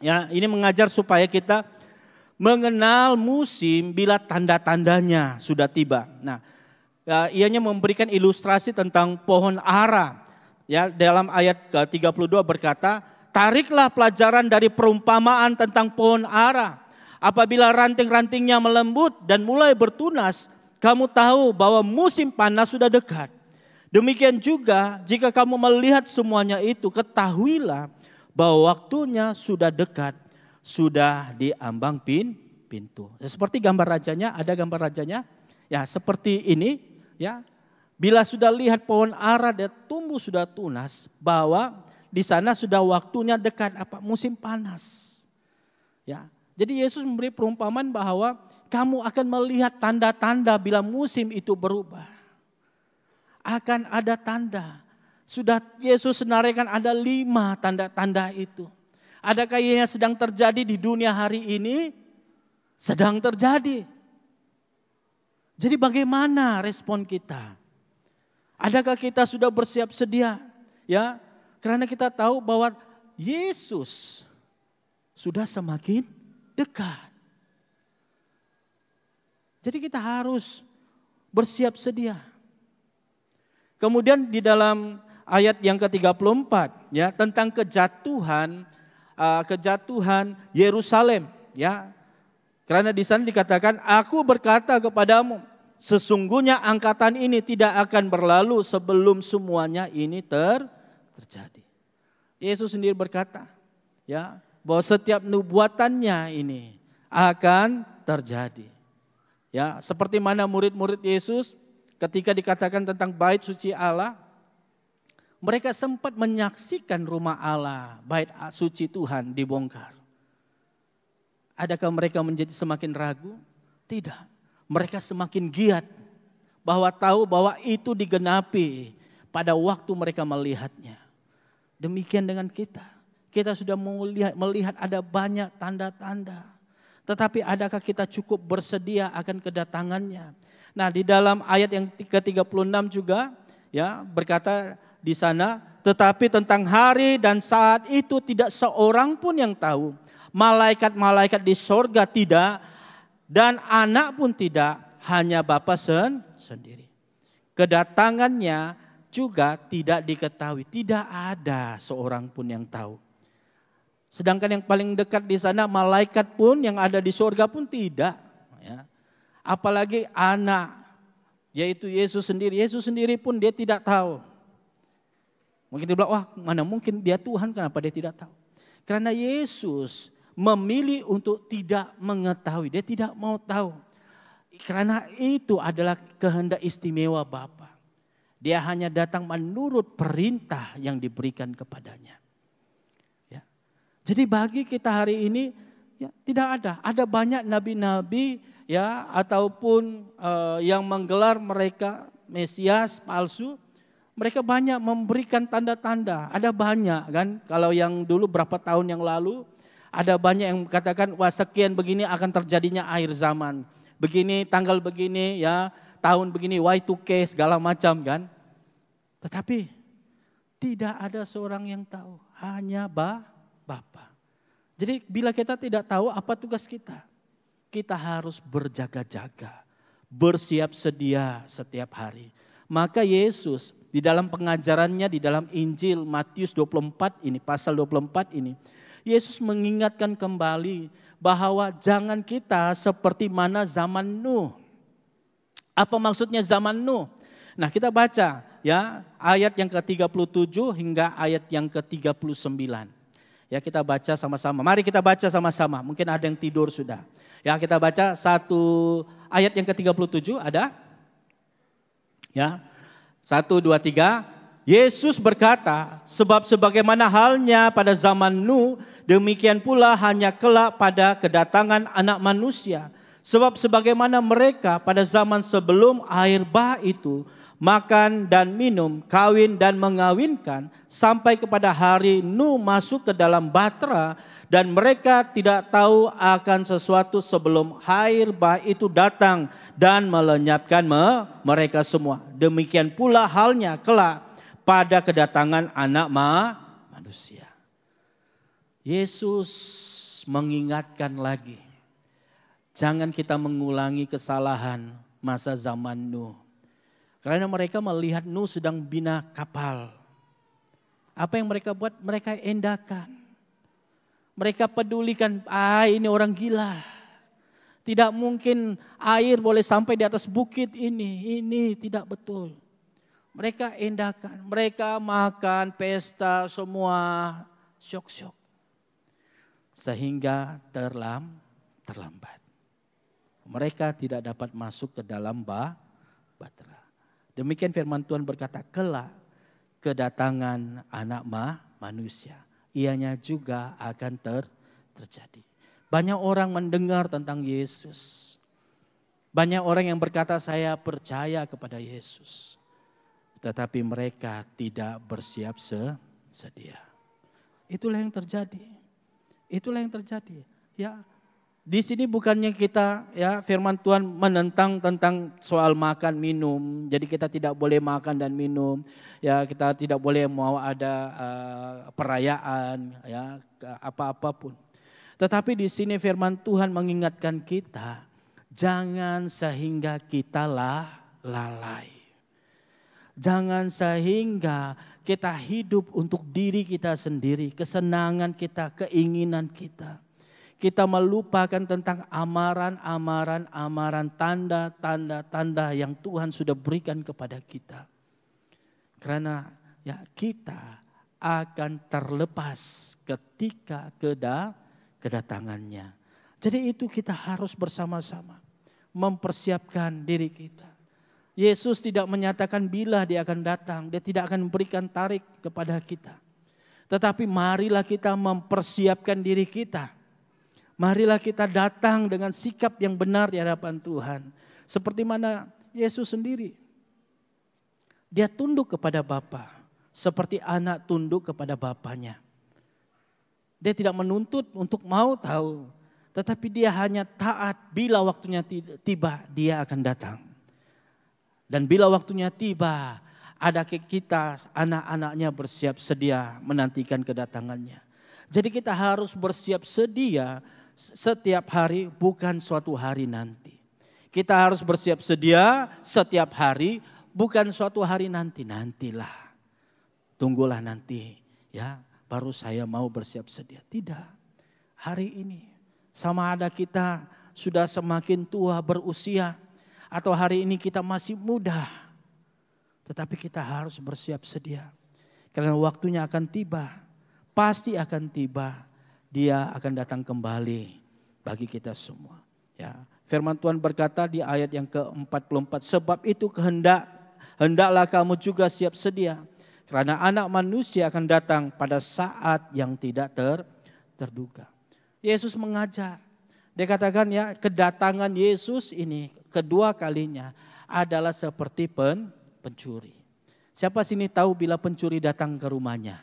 Ya ini mengajar supaya kita mengenal musim bila tanda-tandanya sudah tiba. Nah ianya memberikan ilustrasi tentang pohon ara. Ya dalam ayat ke-32 berkata, tariklah pelajaran dari perumpamaan tentang pohon ara. Apabila ranting-rantingnya melembut dan mulai bertunas, kamu tahu bahwa musim panas sudah dekat. Demikian juga jika kamu melihat semuanya itu, ketahuilah bahwa waktunya sudah dekat, sudah di ambang pintu. Seperti gambar rajanya, ada gambar rajanya? Ya seperti ini ya. Bila sudah lihat pohon ara dan tumbuh sudah tunas, bahwa di sana sudah waktunya dekat musim panas. Ya. Jadi Yesus memberi perumpamaan bahwa kamu akan melihat tanda-tanda bila musim itu berubah. Akan ada tanda. Sudah Yesus senaraikan ada 5 tanda-tanda itu. Adakah yang sedang terjadi di dunia hari ini? Sedang terjadi. Jadi bagaimana respon kita? Adakah kita sudah bersiap sedia? Ya. Karena kita tahu bahwa Yesus sudah semakin dekat. Jadi kita harus bersiap sedia. Kemudian di dalam ayat yang ke-34 ya tentang kejatuhan Yerusalem ya. Karena di sana dikatakan aku berkata kepadamu sesungguhnya angkatan ini tidak akan berlalu sebelum semuanya ini terjadi. Yesus sendiri berkata, ya, bahwa setiap nubuatannya ini akan terjadi. Ya, seperti mana murid-murid Yesus ketika dikatakan tentang bait suci Allah, mereka sempat menyaksikan rumah Allah, bait suci Tuhan dibongkar. Adakah mereka menjadi semakin ragu? Tidak. Mereka semakin giat bahwa tahu bahwa itu digenapi pada waktu mereka melihatnya. Demikian dengan kita. Kita sudah melihat ada banyak tanda-tanda. Tetapi adakah kita cukup bersedia akan kedatangannya? Nah di dalam ayat yang ke-36 juga ya berkata di sana, tetapi tentang hari dan saat itu tidak seorang pun yang tahu. Malaikat-malaikat di sorga tidak dan anak pun tidak, hanya Bapa sendiri. Kedatangannya juga tidak diketahui, tidak ada seorang pun yang tahu. Sedangkan yang paling dekat di sana malaikat pun yang ada di surga pun tidak. Ya. Apalagi anak yaitu Yesus sendiri. Yesus sendiri pun dia tidak tahu. Mungkin dia bilang, wah mana mungkin dia Tuhan, kenapa dia tidak tahu? Karena Yesus memilih untuk tidak mengetahui, dia tidak mau tahu. Karena itu adalah kehendak istimewa Bapa. Dia hanya datang menurut perintah yang diberikan kepadanya. Ya. Jadi bagi kita hari ini ya, tidak ada banyak nabi-nabi ya ataupun yang menggelar mereka Mesias palsu. Mereka banyak memberikan tanda-tanda, ada banyak kan. Kalau yang dulu berapa tahun yang lalu, ada banyak yang katakan wah sekian begini akan terjadinya akhir zaman. Begini tanggal begini ya, tahun begini Y2K segala macam kan. Tetapi tidak ada seorang yang tahu, hanya Bapa. Jadi bila kita tidak tahu apa tugas kita, kita harus berjaga-jaga, bersiap sedia setiap hari. Maka Yesus di dalam pengajarannya di dalam Injil Matius 24 ini, pasal 24 ini, Yesus mengingatkan kembali bahwa jangan kita seperti mana zaman Nuh. Apa maksudnya zaman Nuh? Nah kita baca ya ayat yang ke-37 hingga ayat yang ke-39. Ya kita baca sama-sama. Mari kita baca sama-sama. Mungkin ada yang tidur sudah. Ya kita baca satu ayat yang ke-37 ada? Ya. 1, 2, 3. Yesus berkata, sebab sebagaimana halnya pada zaman Nuh, demikian pula hanya kelak pada kedatangan Anak Manusia. Sebab sebagaimana mereka pada zaman sebelum air bah itu, makan dan minum, kawin dan mengawinkan, sampai kepada hari Nuh masuk ke dalam bahtera, dan mereka tidak tahu akan sesuatu sebelum air bah itu datang dan melenyapkan mereka semua. Demikian pula halnya kelak pada kedatangan Anak Manusia. Yesus mengingatkan lagi, jangan kita mengulangi kesalahan masa zaman Nuh. Karena mereka melihat Nuh sedang bina kapal. Apa yang mereka buat? Mereka endakan. Mereka pedulikan, ini orang gila. Tidak mungkin air boleh sampai di atas bukit ini tidak betul. Mereka endakan, mereka makan, pesta, semua syok-syok. Sehingga terlambat. Mereka tidak dapat masuk ke dalam bahtera. Demikian firman Tuhan berkata, kelak kedatangan Anak Manusia. Ianya juga akan terjadi. Banyak orang mendengar tentang Yesus. Banyak orang yang berkata saya percaya kepada Yesus. Tetapi mereka tidak bersiap sedia. Itulah yang terjadi. Itulah yang terjadi. Ya, di sini bukannya kita ya firman Tuhan menentang tentang soal makan minum. Jadi kita tidak boleh makan dan minum. Ya kita tidak boleh mau ada perayaan ya apa-apapun. Tetapi di sini firman Tuhan mengingatkan kita jangan sehingga kita lalai. Jangan sehingga kita hidup untuk diri kita sendiri, kesenangan kita, keinginan kita. Kita melupakan tentang amaran, tanda yang Tuhan sudah berikan kepada kita. Karena ya kita akan terlepas ketika kedatangannya. Jadi itu kita harus bersama-sama mempersiapkan diri kita. Yesus tidak menyatakan bila dia akan datang, dia tidak akan memberikan tarik kepada kita. Tetapi marilah kita mempersiapkan diri kita. Marilah kita datang dengan sikap yang benar di hadapan Tuhan. Seperti mana Yesus sendiri. Dia tunduk kepada Bapa, seperti anak tunduk kepada bapaknya. Dia tidak menuntut untuk mau tahu, tetapi dia hanya taat bila waktunya tiba, dia akan datang. Dan bila waktunya tiba, ada kita anak-anaknya bersiap sedia menantikan kedatangannya. Jadi kita harus bersiap sedia setiap hari, bukan suatu hari nanti. Kita harus bersiap sedia setiap hari, bukan suatu hari nantilah. Tunggulah nanti ya, baru saya mau bersiap sedia. Tidak, hari ini. Sama ada kita sudah semakin tua berusia, atau hari ini kita masih muda. Tetapi kita harus bersiap sedia. Karena waktunya akan tiba, pasti akan tiba. Dia akan datang kembali bagi kita semua. Ya, firman Tuhan berkata di ayat yang ke-44, sebab itu hendaklah kamu juga siap sedia. Karena anak manusia akan datang pada saat yang tidak terduga. Yesus mengajar. Dia katakan ya, kedatangan Yesus ini kedua kalinya adalah seperti pencuri. Siapa sini tahu bila pencuri datang ke rumahnya?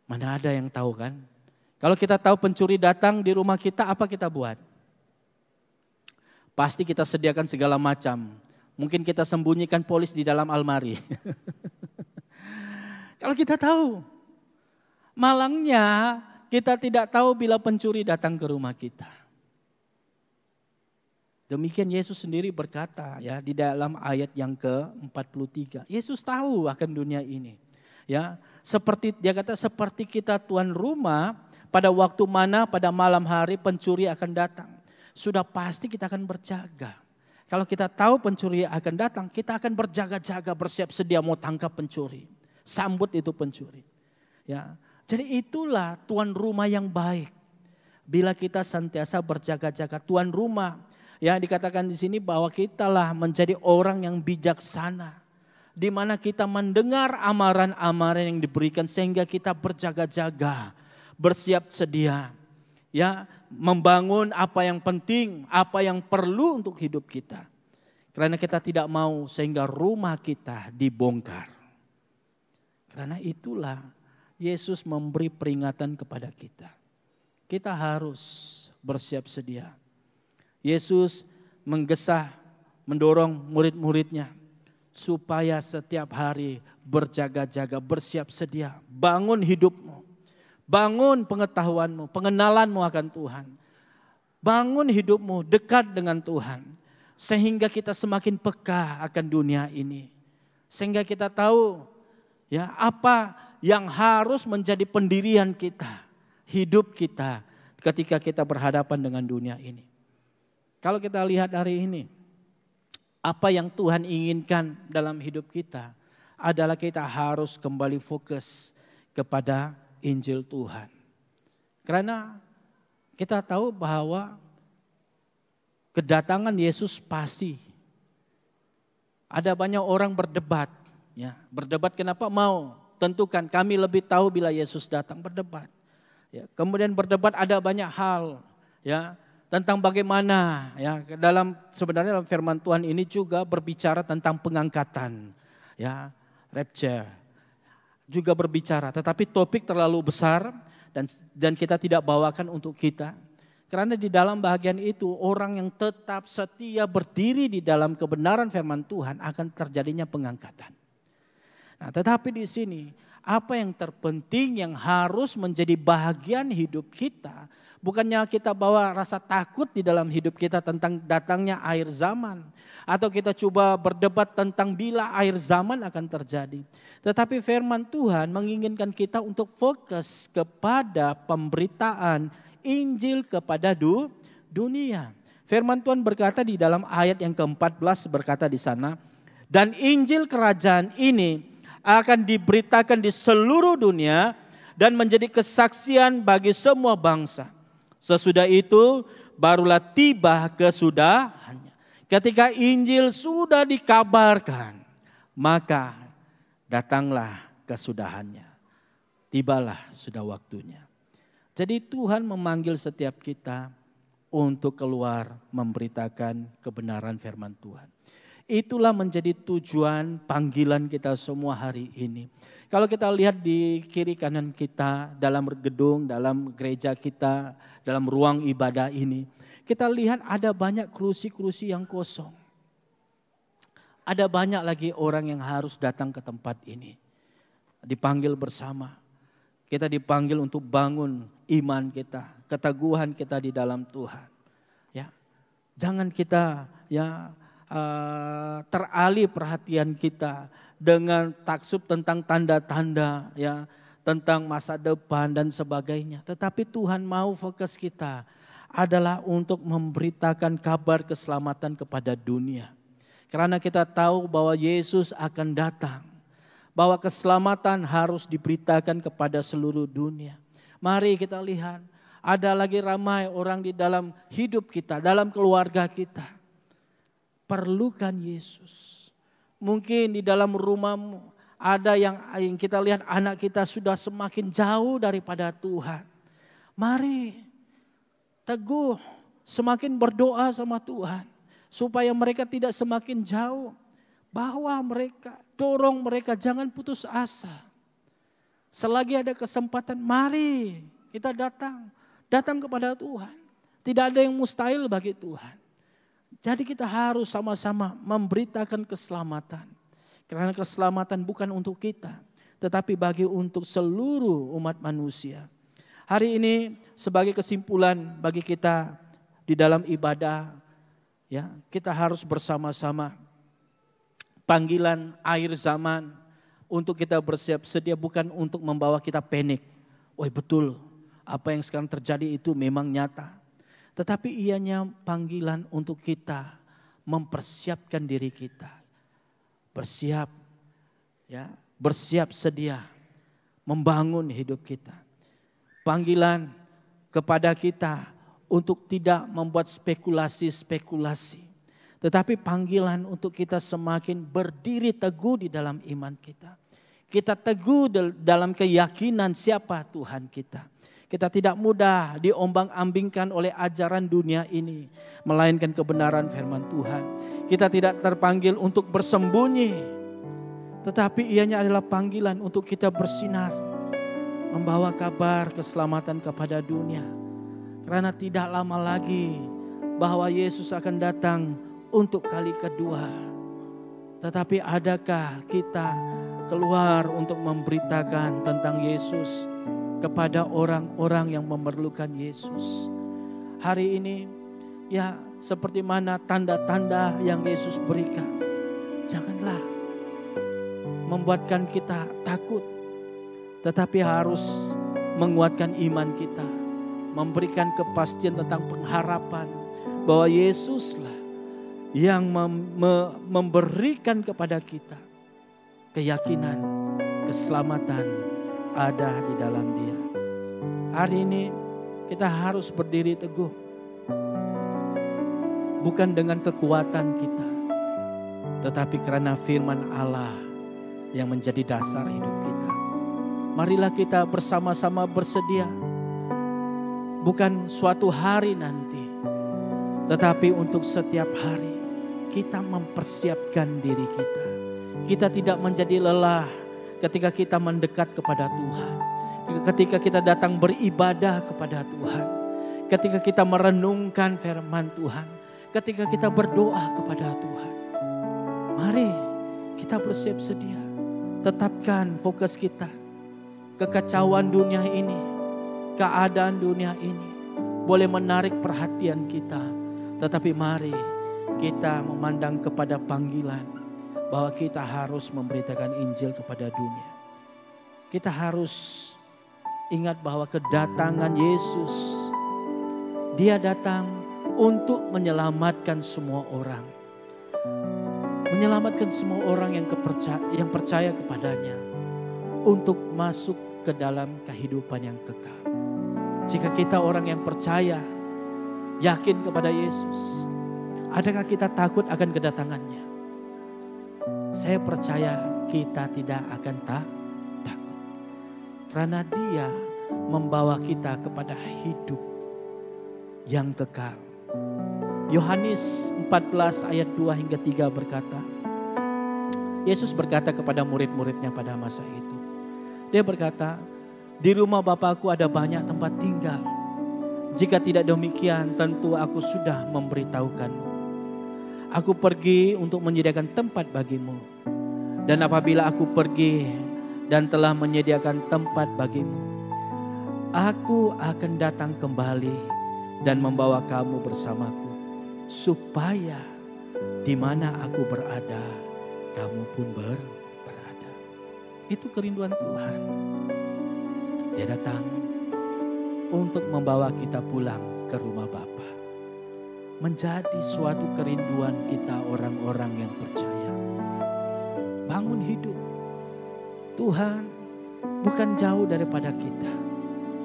Mana ada yang tahu kan? Kalau kita tahu pencuri datang di rumah kita, apa kita buat? Pasti kita sediakan segala macam. Mungkin kita sembunyikan polis di dalam almari. Kalau kita tahu. Malangnya kita tidak tahu bila pencuri datang ke rumah kita. Demikian Yesus sendiri berkata ya di dalam ayat yang ke-43. Yesus tahu akan dunia ini. Ya, seperti dia kata seperti kita tuan rumah pada waktu mana pada malam hari pencuri akan datang. Sudah pasti kita akan berjaga. Kalau kita tahu pencuri akan datang, kita akan berjaga-jaga, bersiap sedia mau tangkap pencuri. Sambut itu pencuri. Ya, jadi itulah tuan rumah yang baik. Bila kita senantiasa berjaga-jaga, tuan rumah ya dikatakan di sini bahwa kitalah menjadi orang yang bijaksana. Di mana kita mendengar amaran-amaran yang diberikan sehingga kita berjaga-jaga, bersiap sedia, ya membangun apa yang penting, apa yang perlu untuk hidup kita. Karena kita tidak mau sehingga rumah kita dibongkar. Karena itulah Yesus memberi peringatan kepada kita. Kita harus bersiap sedia. Yesus mendorong murid-muridnya supaya setiap hari berjaga-jaga, bersiap sedia. Bangun hidupmu, bangun pengetahuanmu, pengenalanmu akan Tuhan. Bangun hidupmu dekat dengan Tuhan. Sehingga kita semakin peka akan dunia ini. Sehingga kita tahu ya apa yang harus menjadi pendirian kita, hidup kita ketika kita berhadapan dengan dunia ini. Kalau kita lihat hari ini, apa yang Tuhan inginkan dalam hidup kita adalah kita harus kembali fokus kepada Injil Tuhan. Karena kita tahu bahwa kedatangan Yesus pasti. Ada banyak orang berdebat. Ya, berdebat kenapa mau? Tentukan kami lebih tahu bila Yesus datang, berdebat. Ya, kemudian berdebat ada banyak hal. Ya, tentang bagaimana ya sebenarnya dalam firman Tuhan ini juga berbicara tentang pengangkatan ya rapture juga berbicara, tetapi topik terlalu besar dan kita tidak bawakan untuk kita karena di dalam bahagian itu orang yang tetap setia berdiri di dalam kebenaran firman Tuhan akan terjadinya pengangkatan. Nah, tetapi di sini apa yang terpenting yang harus menjadi bahagian hidup kita. Bukannya kita bawa rasa takut di dalam hidup kita tentang datangnya akhir zaman. Atau kita coba berdebat tentang bila akhir zaman akan terjadi. Tetapi firman Tuhan menginginkan kita untuk fokus kepada pemberitaan Injil kepada dunia. Firman Tuhan berkata di dalam ayat yang ke-14 berkata di sana. Dan Injil kerajaan ini akan diberitakan di seluruh dunia dan menjadi kesaksian bagi semua bangsa. Sesudah itu barulah tiba kesudahannya. Ketika Injil sudah dikabarkan, maka datanglah kesudahannya. Tibalah sudah waktunya. Jadi Tuhan memanggil setiap kita untuk keluar memberitakan kebenaran firman Tuhan. Itulah menjadi tujuan panggilan kita semua hari ini. Kalau kita lihat di kiri kanan kita, dalam gedung, dalam gereja kita, dalam ruang ibadah ini, kita lihat ada banyak kursi-kursi yang kosong. Ada banyak lagi orang yang harus datang ke tempat ini. Dipanggil bersama. Kita dipanggil untuk bangun iman kita, keteguhan kita di dalam Tuhan. Ya, jangan kita teralih perhatian kita dengan taksub tentang tanda-tanda ya tentang masa depan dan sebagainya. Tetapi Tuhan mau fokus kita adalah untuk memberitakan kabar keselamatan kepada dunia. Karena kita tahu bahwa Yesus akan datang. Bahwa keselamatan harus diberitakan kepada seluruh dunia. Mari kita lihat, ada lagi ramai orang di dalam hidup kita, dalam keluarga kita. Perlukan Yesus. Mungkin di dalam rumahmu ada yang kita lihat anak kita sudah semakin jauh daripada Tuhan. Mari teguh, semakin berdoa sama Tuhan. Supaya mereka tidak semakin jauh. Bawa mereka, dorong mereka, jangan putus asa. Selagi ada kesempatan, mari kita datang kepada Tuhan. Tidak ada yang mustahil bagi Tuhan. Jadi kita harus sama-sama memberitakan keselamatan. Karena keselamatan bukan untuk kita, tetapi untuk seluruh umat manusia. Hari ini sebagai kesimpulan bagi kita di dalam ibadah, ya, kita harus bersama-sama. Panggilan akhir zaman untuk kita bersiap sedia bukan untuk membawa kita panik. Wah betul, apa yang sekarang terjadi itu memang nyata. Tetapi ianya panggilan untuk kita mempersiapkan diri kita. Bersiap, ya, bersiap sedia, membangun hidup kita. Panggilan kepada kita untuk tidak membuat spekulasi-spekulasi. Tetapi panggilan untuk kita semakin berdiri teguh di dalam iman kita. Kita teguh dalam keyakinan siapa Tuhan kita. Kita tidak mudah diombang-ambingkan oleh ajaran dunia ini. Melainkan kebenaran firman Tuhan. Kita tidak terpanggil untuk bersembunyi. Tetapi ianya adalah panggilan untuk kita bersinar. Membawa kabar keselamatan kepada dunia. Karena tidak lama lagi bahwa Yesus akan datang untuk kali kedua. Tetapi adakah kita keluar untuk memberitakan tentang Yesus kepada orang-orang yang memerlukan Yesus? Hari ini ya seperti mana tanda-tanda yang Yesus berikan. Janganlah membuatkan kita takut. Tetapi harus menguatkan iman kita. Memberikan kepastian tentang pengharapan bahwa Yesuslah yang memberikan kepada kita keyakinan, keselamatan ada di dalam Dia. Hari ini kita harus berdiri teguh. Bukan dengan kekuatan kita, tetapi karena firman Allah yang menjadi dasar hidup kita. Marilah kita bersama-sama bersedia. Bukan suatu hari nanti, tetapi untuk setiap hari. Kita mempersiapkan diri kita. Kita tidak menjadi lelah ketika kita mendekat kepada Tuhan. Ketika kita datang beribadah kepada Tuhan. Ketika kita merenungkan firman Tuhan. Ketika kita berdoa kepada Tuhan. Mari kita bersiap sedia. Tetapkan fokus kita. Kekacauan dunia ini. Keadaan dunia ini. Boleh menarik perhatian kita. Tetapi mari kita memandang kepada panggilan bahwa kita harus memberitakan Injil kepada dunia. Kita harus ingat bahwa kedatangan Yesus, Dia datang untuk menyelamatkan semua orang. Menyelamatkan semua orang yang percaya kepadanya untuk masuk ke dalam kehidupan yang kekal. Jika kita orang yang percaya, yakin kepada Yesus, adakah kita takut akan kedatangannya? Saya percaya kita tidak akan takut. Karena Dia membawa kita kepada hidup yang kekal. Yohanes 14 ayat 2 hingga 3 berkata, Yesus berkata kepada murid-muridnya pada masa itu. Dia berkata, di rumah Bapakku ada banyak tempat tinggal. Jika tidak demikian, tentu aku sudah memberitahukanmu. Aku pergi untuk menyediakan tempat bagimu. Dan apabila aku pergi dan telah menyediakan tempat bagimu, aku akan datang kembali dan membawa kamu bersamaku. Supaya di mana aku berada, kamu pun berada. Itu kerinduan Tuhan. Dia datang untuk membawa kita pulang ke rumah Bapa. Menjadi suatu kerinduan kita orang-orang yang percaya. Bangun hidup. Tuhan bukan jauh daripada kita.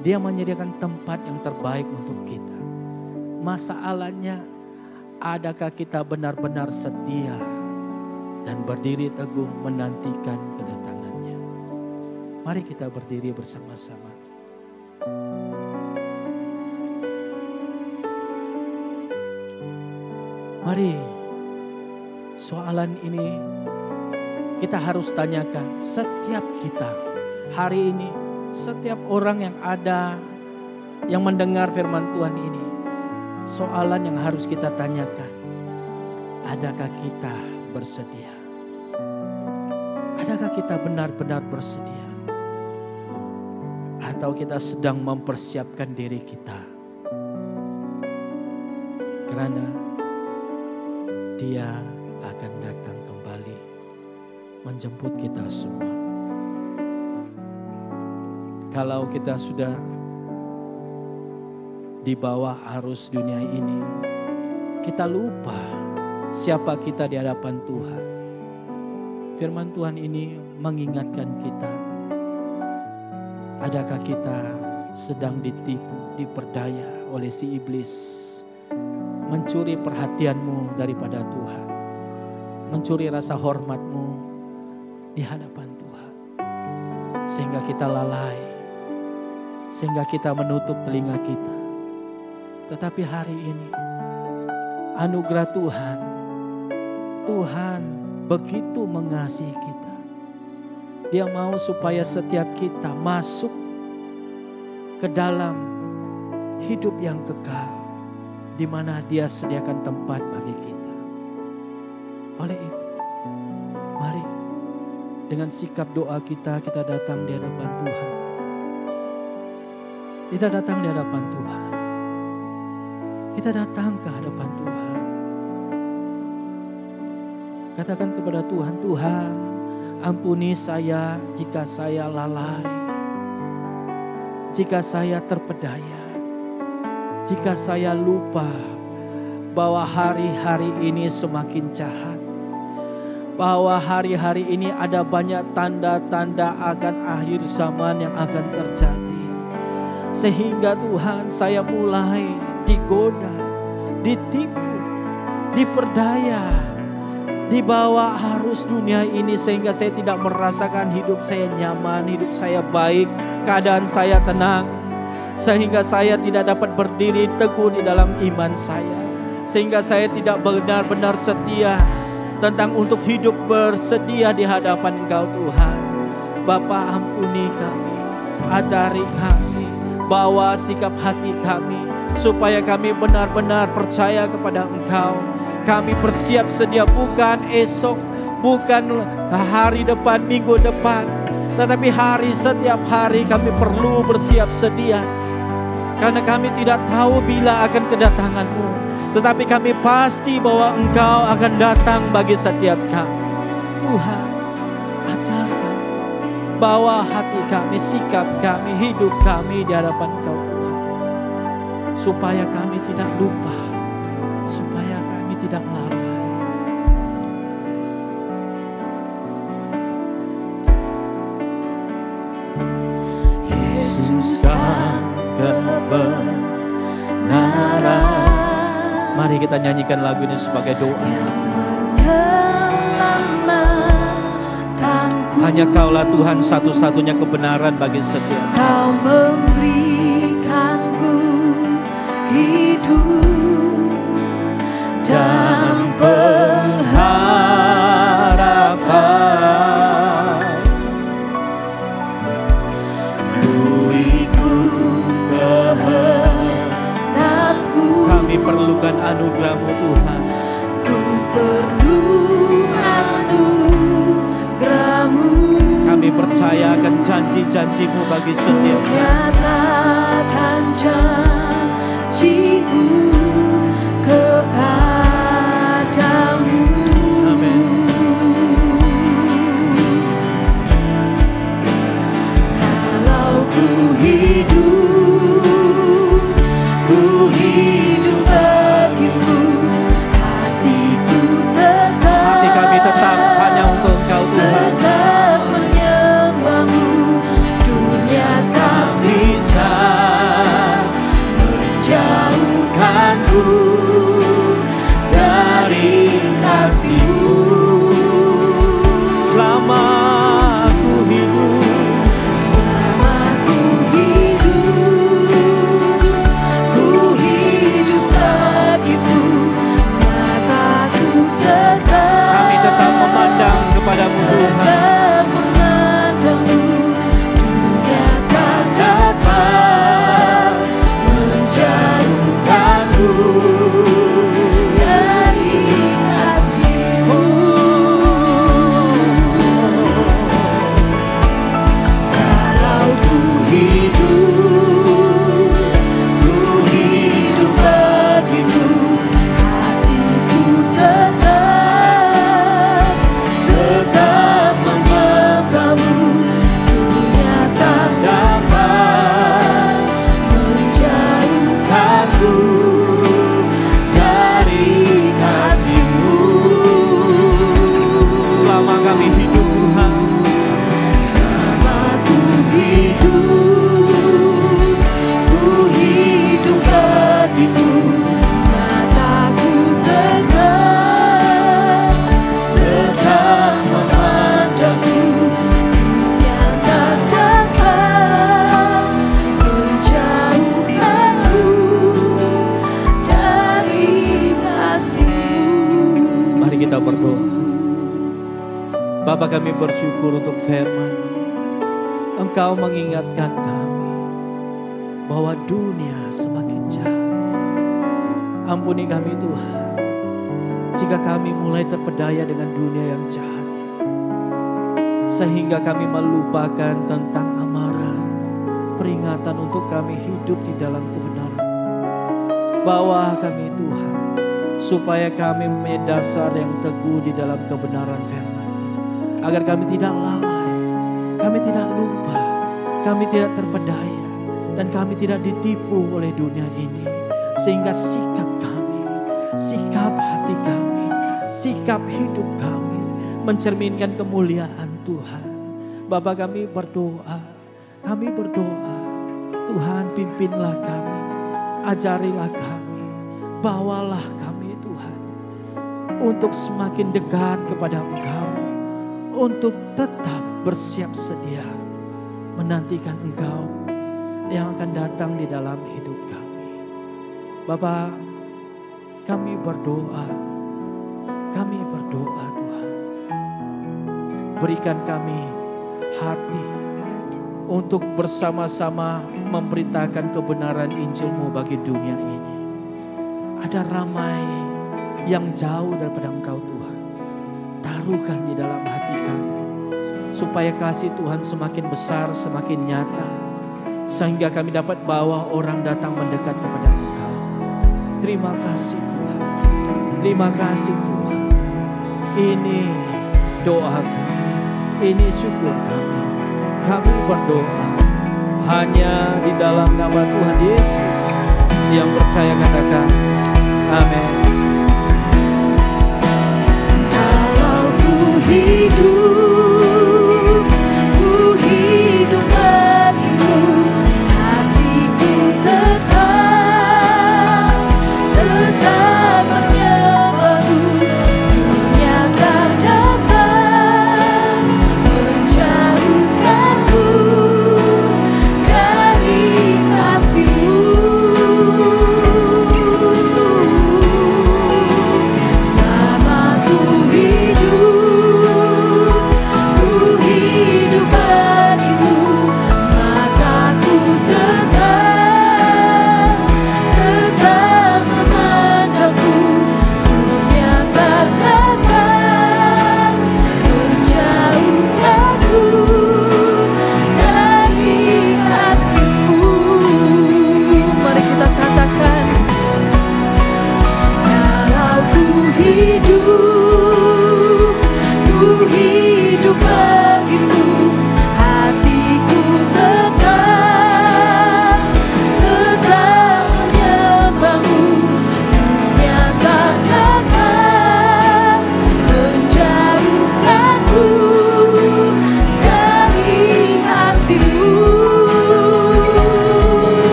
Dia menyediakan tempat yang terbaik untuk kita. Masalahnya, adakah kita benar-benar setia dan berdiri teguh menantikan kedatangannya? Mari kita berdiri bersama-sama. Mari, soalan ini kita harus tanyakan setiap kita hari ini. Setiap orang yang ada, yang mendengar firman Tuhan ini, soalan yang harus kita tanyakan, adakah kita bersedia? Adakah kita benar-benar bersedia? Atau kita sedang mempersiapkan diri kita? Karena Dia akan datang kembali menjemput kita semua. Kalau kita sudah di bawah arus dunia ini, kita lupa siapa kita di hadapan Tuhan. Firman Tuhan ini mengingatkan kita, adakah kita sedang ditipu, diperdaya oleh si iblis, mencuri perhatianmu daripada Tuhan, mencuri rasa hormatmu di hadapan Tuhan, sehingga kita lalai, sehingga kita menutup telinga kita. Tetapi hari ini anugerah Tuhan, Tuhan begitu mengasihi kita. Dia mau supaya setiap kita masuk ke dalam hidup yang kekal, di mana Dia sediakan tempat bagi kita. Oleh itu, mari dengan sikap doa kita datang di hadapan Tuhan. Kita datang di hadapan Tuhan. Kita datang ke hadapan Tuhan. Katakan kepada Tuhan, Tuhan, ampuni saya jika saya lalai, jika saya terpedaya, jika saya lupa bahwa hari-hari ini semakin jahat, bahwa hari-hari ini ada banyak tanda-tanda akan akhir zaman yang akan terjadi. Sehingga Tuhan, saya mulai digoda, ditipu, diperdaya, dibawa arus dunia ini, sehingga saya tidak merasakan hidup saya nyaman, hidup saya baik, keadaan saya tenang, sehingga saya tidak dapat berdiri teguh di dalam iman saya, sehingga saya tidak benar-benar setia tentang untuk hidup bersedia di hadapan Engkau Tuhan. Bapa, ampuni kami, ajari kami, bawa sikap hati kami, supaya kami benar-benar percaya kepada Engkau. Kami bersiap sedia bukan esok, bukan hari depan, minggu depan, tetapi setiap hari kami perlu bersiap sedia. Karena kami tidak tahu bila akan kedatangan-Mu, tetapi kami pasti bahwa Engkau akan datang bagi setiap kami. Tuhan, ajarkan, bawa hati kami, sikap kami, hidup kami di hadapan Engkau Tuhan, supaya kami tidak lupa, supaya kami tidak lalai. Yesus kebenaran. Mari kita nyanyikan lagu ini sebagai doa. Hanya Kaulah Tuhan satu-satunya kebenaran bagi setiap. Kau memberikanku hidup dan pengharapan. Ku ikut kehendakmu. Kami perlukan anugerah-Mu Tuhan. Ku perlu anugerah-Mu. Kami percaya akan janji-janji-Mu bagi setiap kami. Nyatakan janji-Mu kepadamu. Amin. Kalau ku hidup Bapa, kami bersyukur untuk firman-Mu. Engkau mengingatkan kami bahwa dunia semakin jahat. Ampuni kami Tuhan, jika kami mulai terpedaya dengan dunia yang jahat ini, sehingga kami melupakan tentang amarah, peringatan untuk kami hidup di dalam kebenaran. Bawa kami Tuhan, supaya kami mempunyai dasar yang teguh di dalam kebenaran firman, agar kami tidak lalai, kami tidak lupa, kami tidak terpedaya, dan kami tidak ditipu oleh dunia ini. Sehingga sikap kami, sikap hati kami, sikap hidup kami mencerminkan kemuliaan Tuhan. Bapa, kami berdoa, Tuhan pimpinlah kami, ajarilah kami, bawalah kami Tuhan, untuk semakin dekat kepada Engkau, untuk tetap bersiap sedia menantikan Engkau yang akan datang di dalam hidup kami. Bapa, kami berdoa Tuhan, berikan kami hati untuk bersama-sama memberitakan kebenaran Injil-Mu bagi dunia ini. Ada ramai yang jauh daripada Engkau Tuhan, taruhkan di dalam hati kami, supaya kasih Tuhan semakin besar, semakin nyata, sehingga kami dapat bawa orang datang mendekat kepada Engkau. Terima kasih Tuhan, terima kasih Tuhan. Ini doa kami, ini syukur kami. Kami berdoa hanya di dalam nama Tuhan Yesus yang percaya, katakan amin.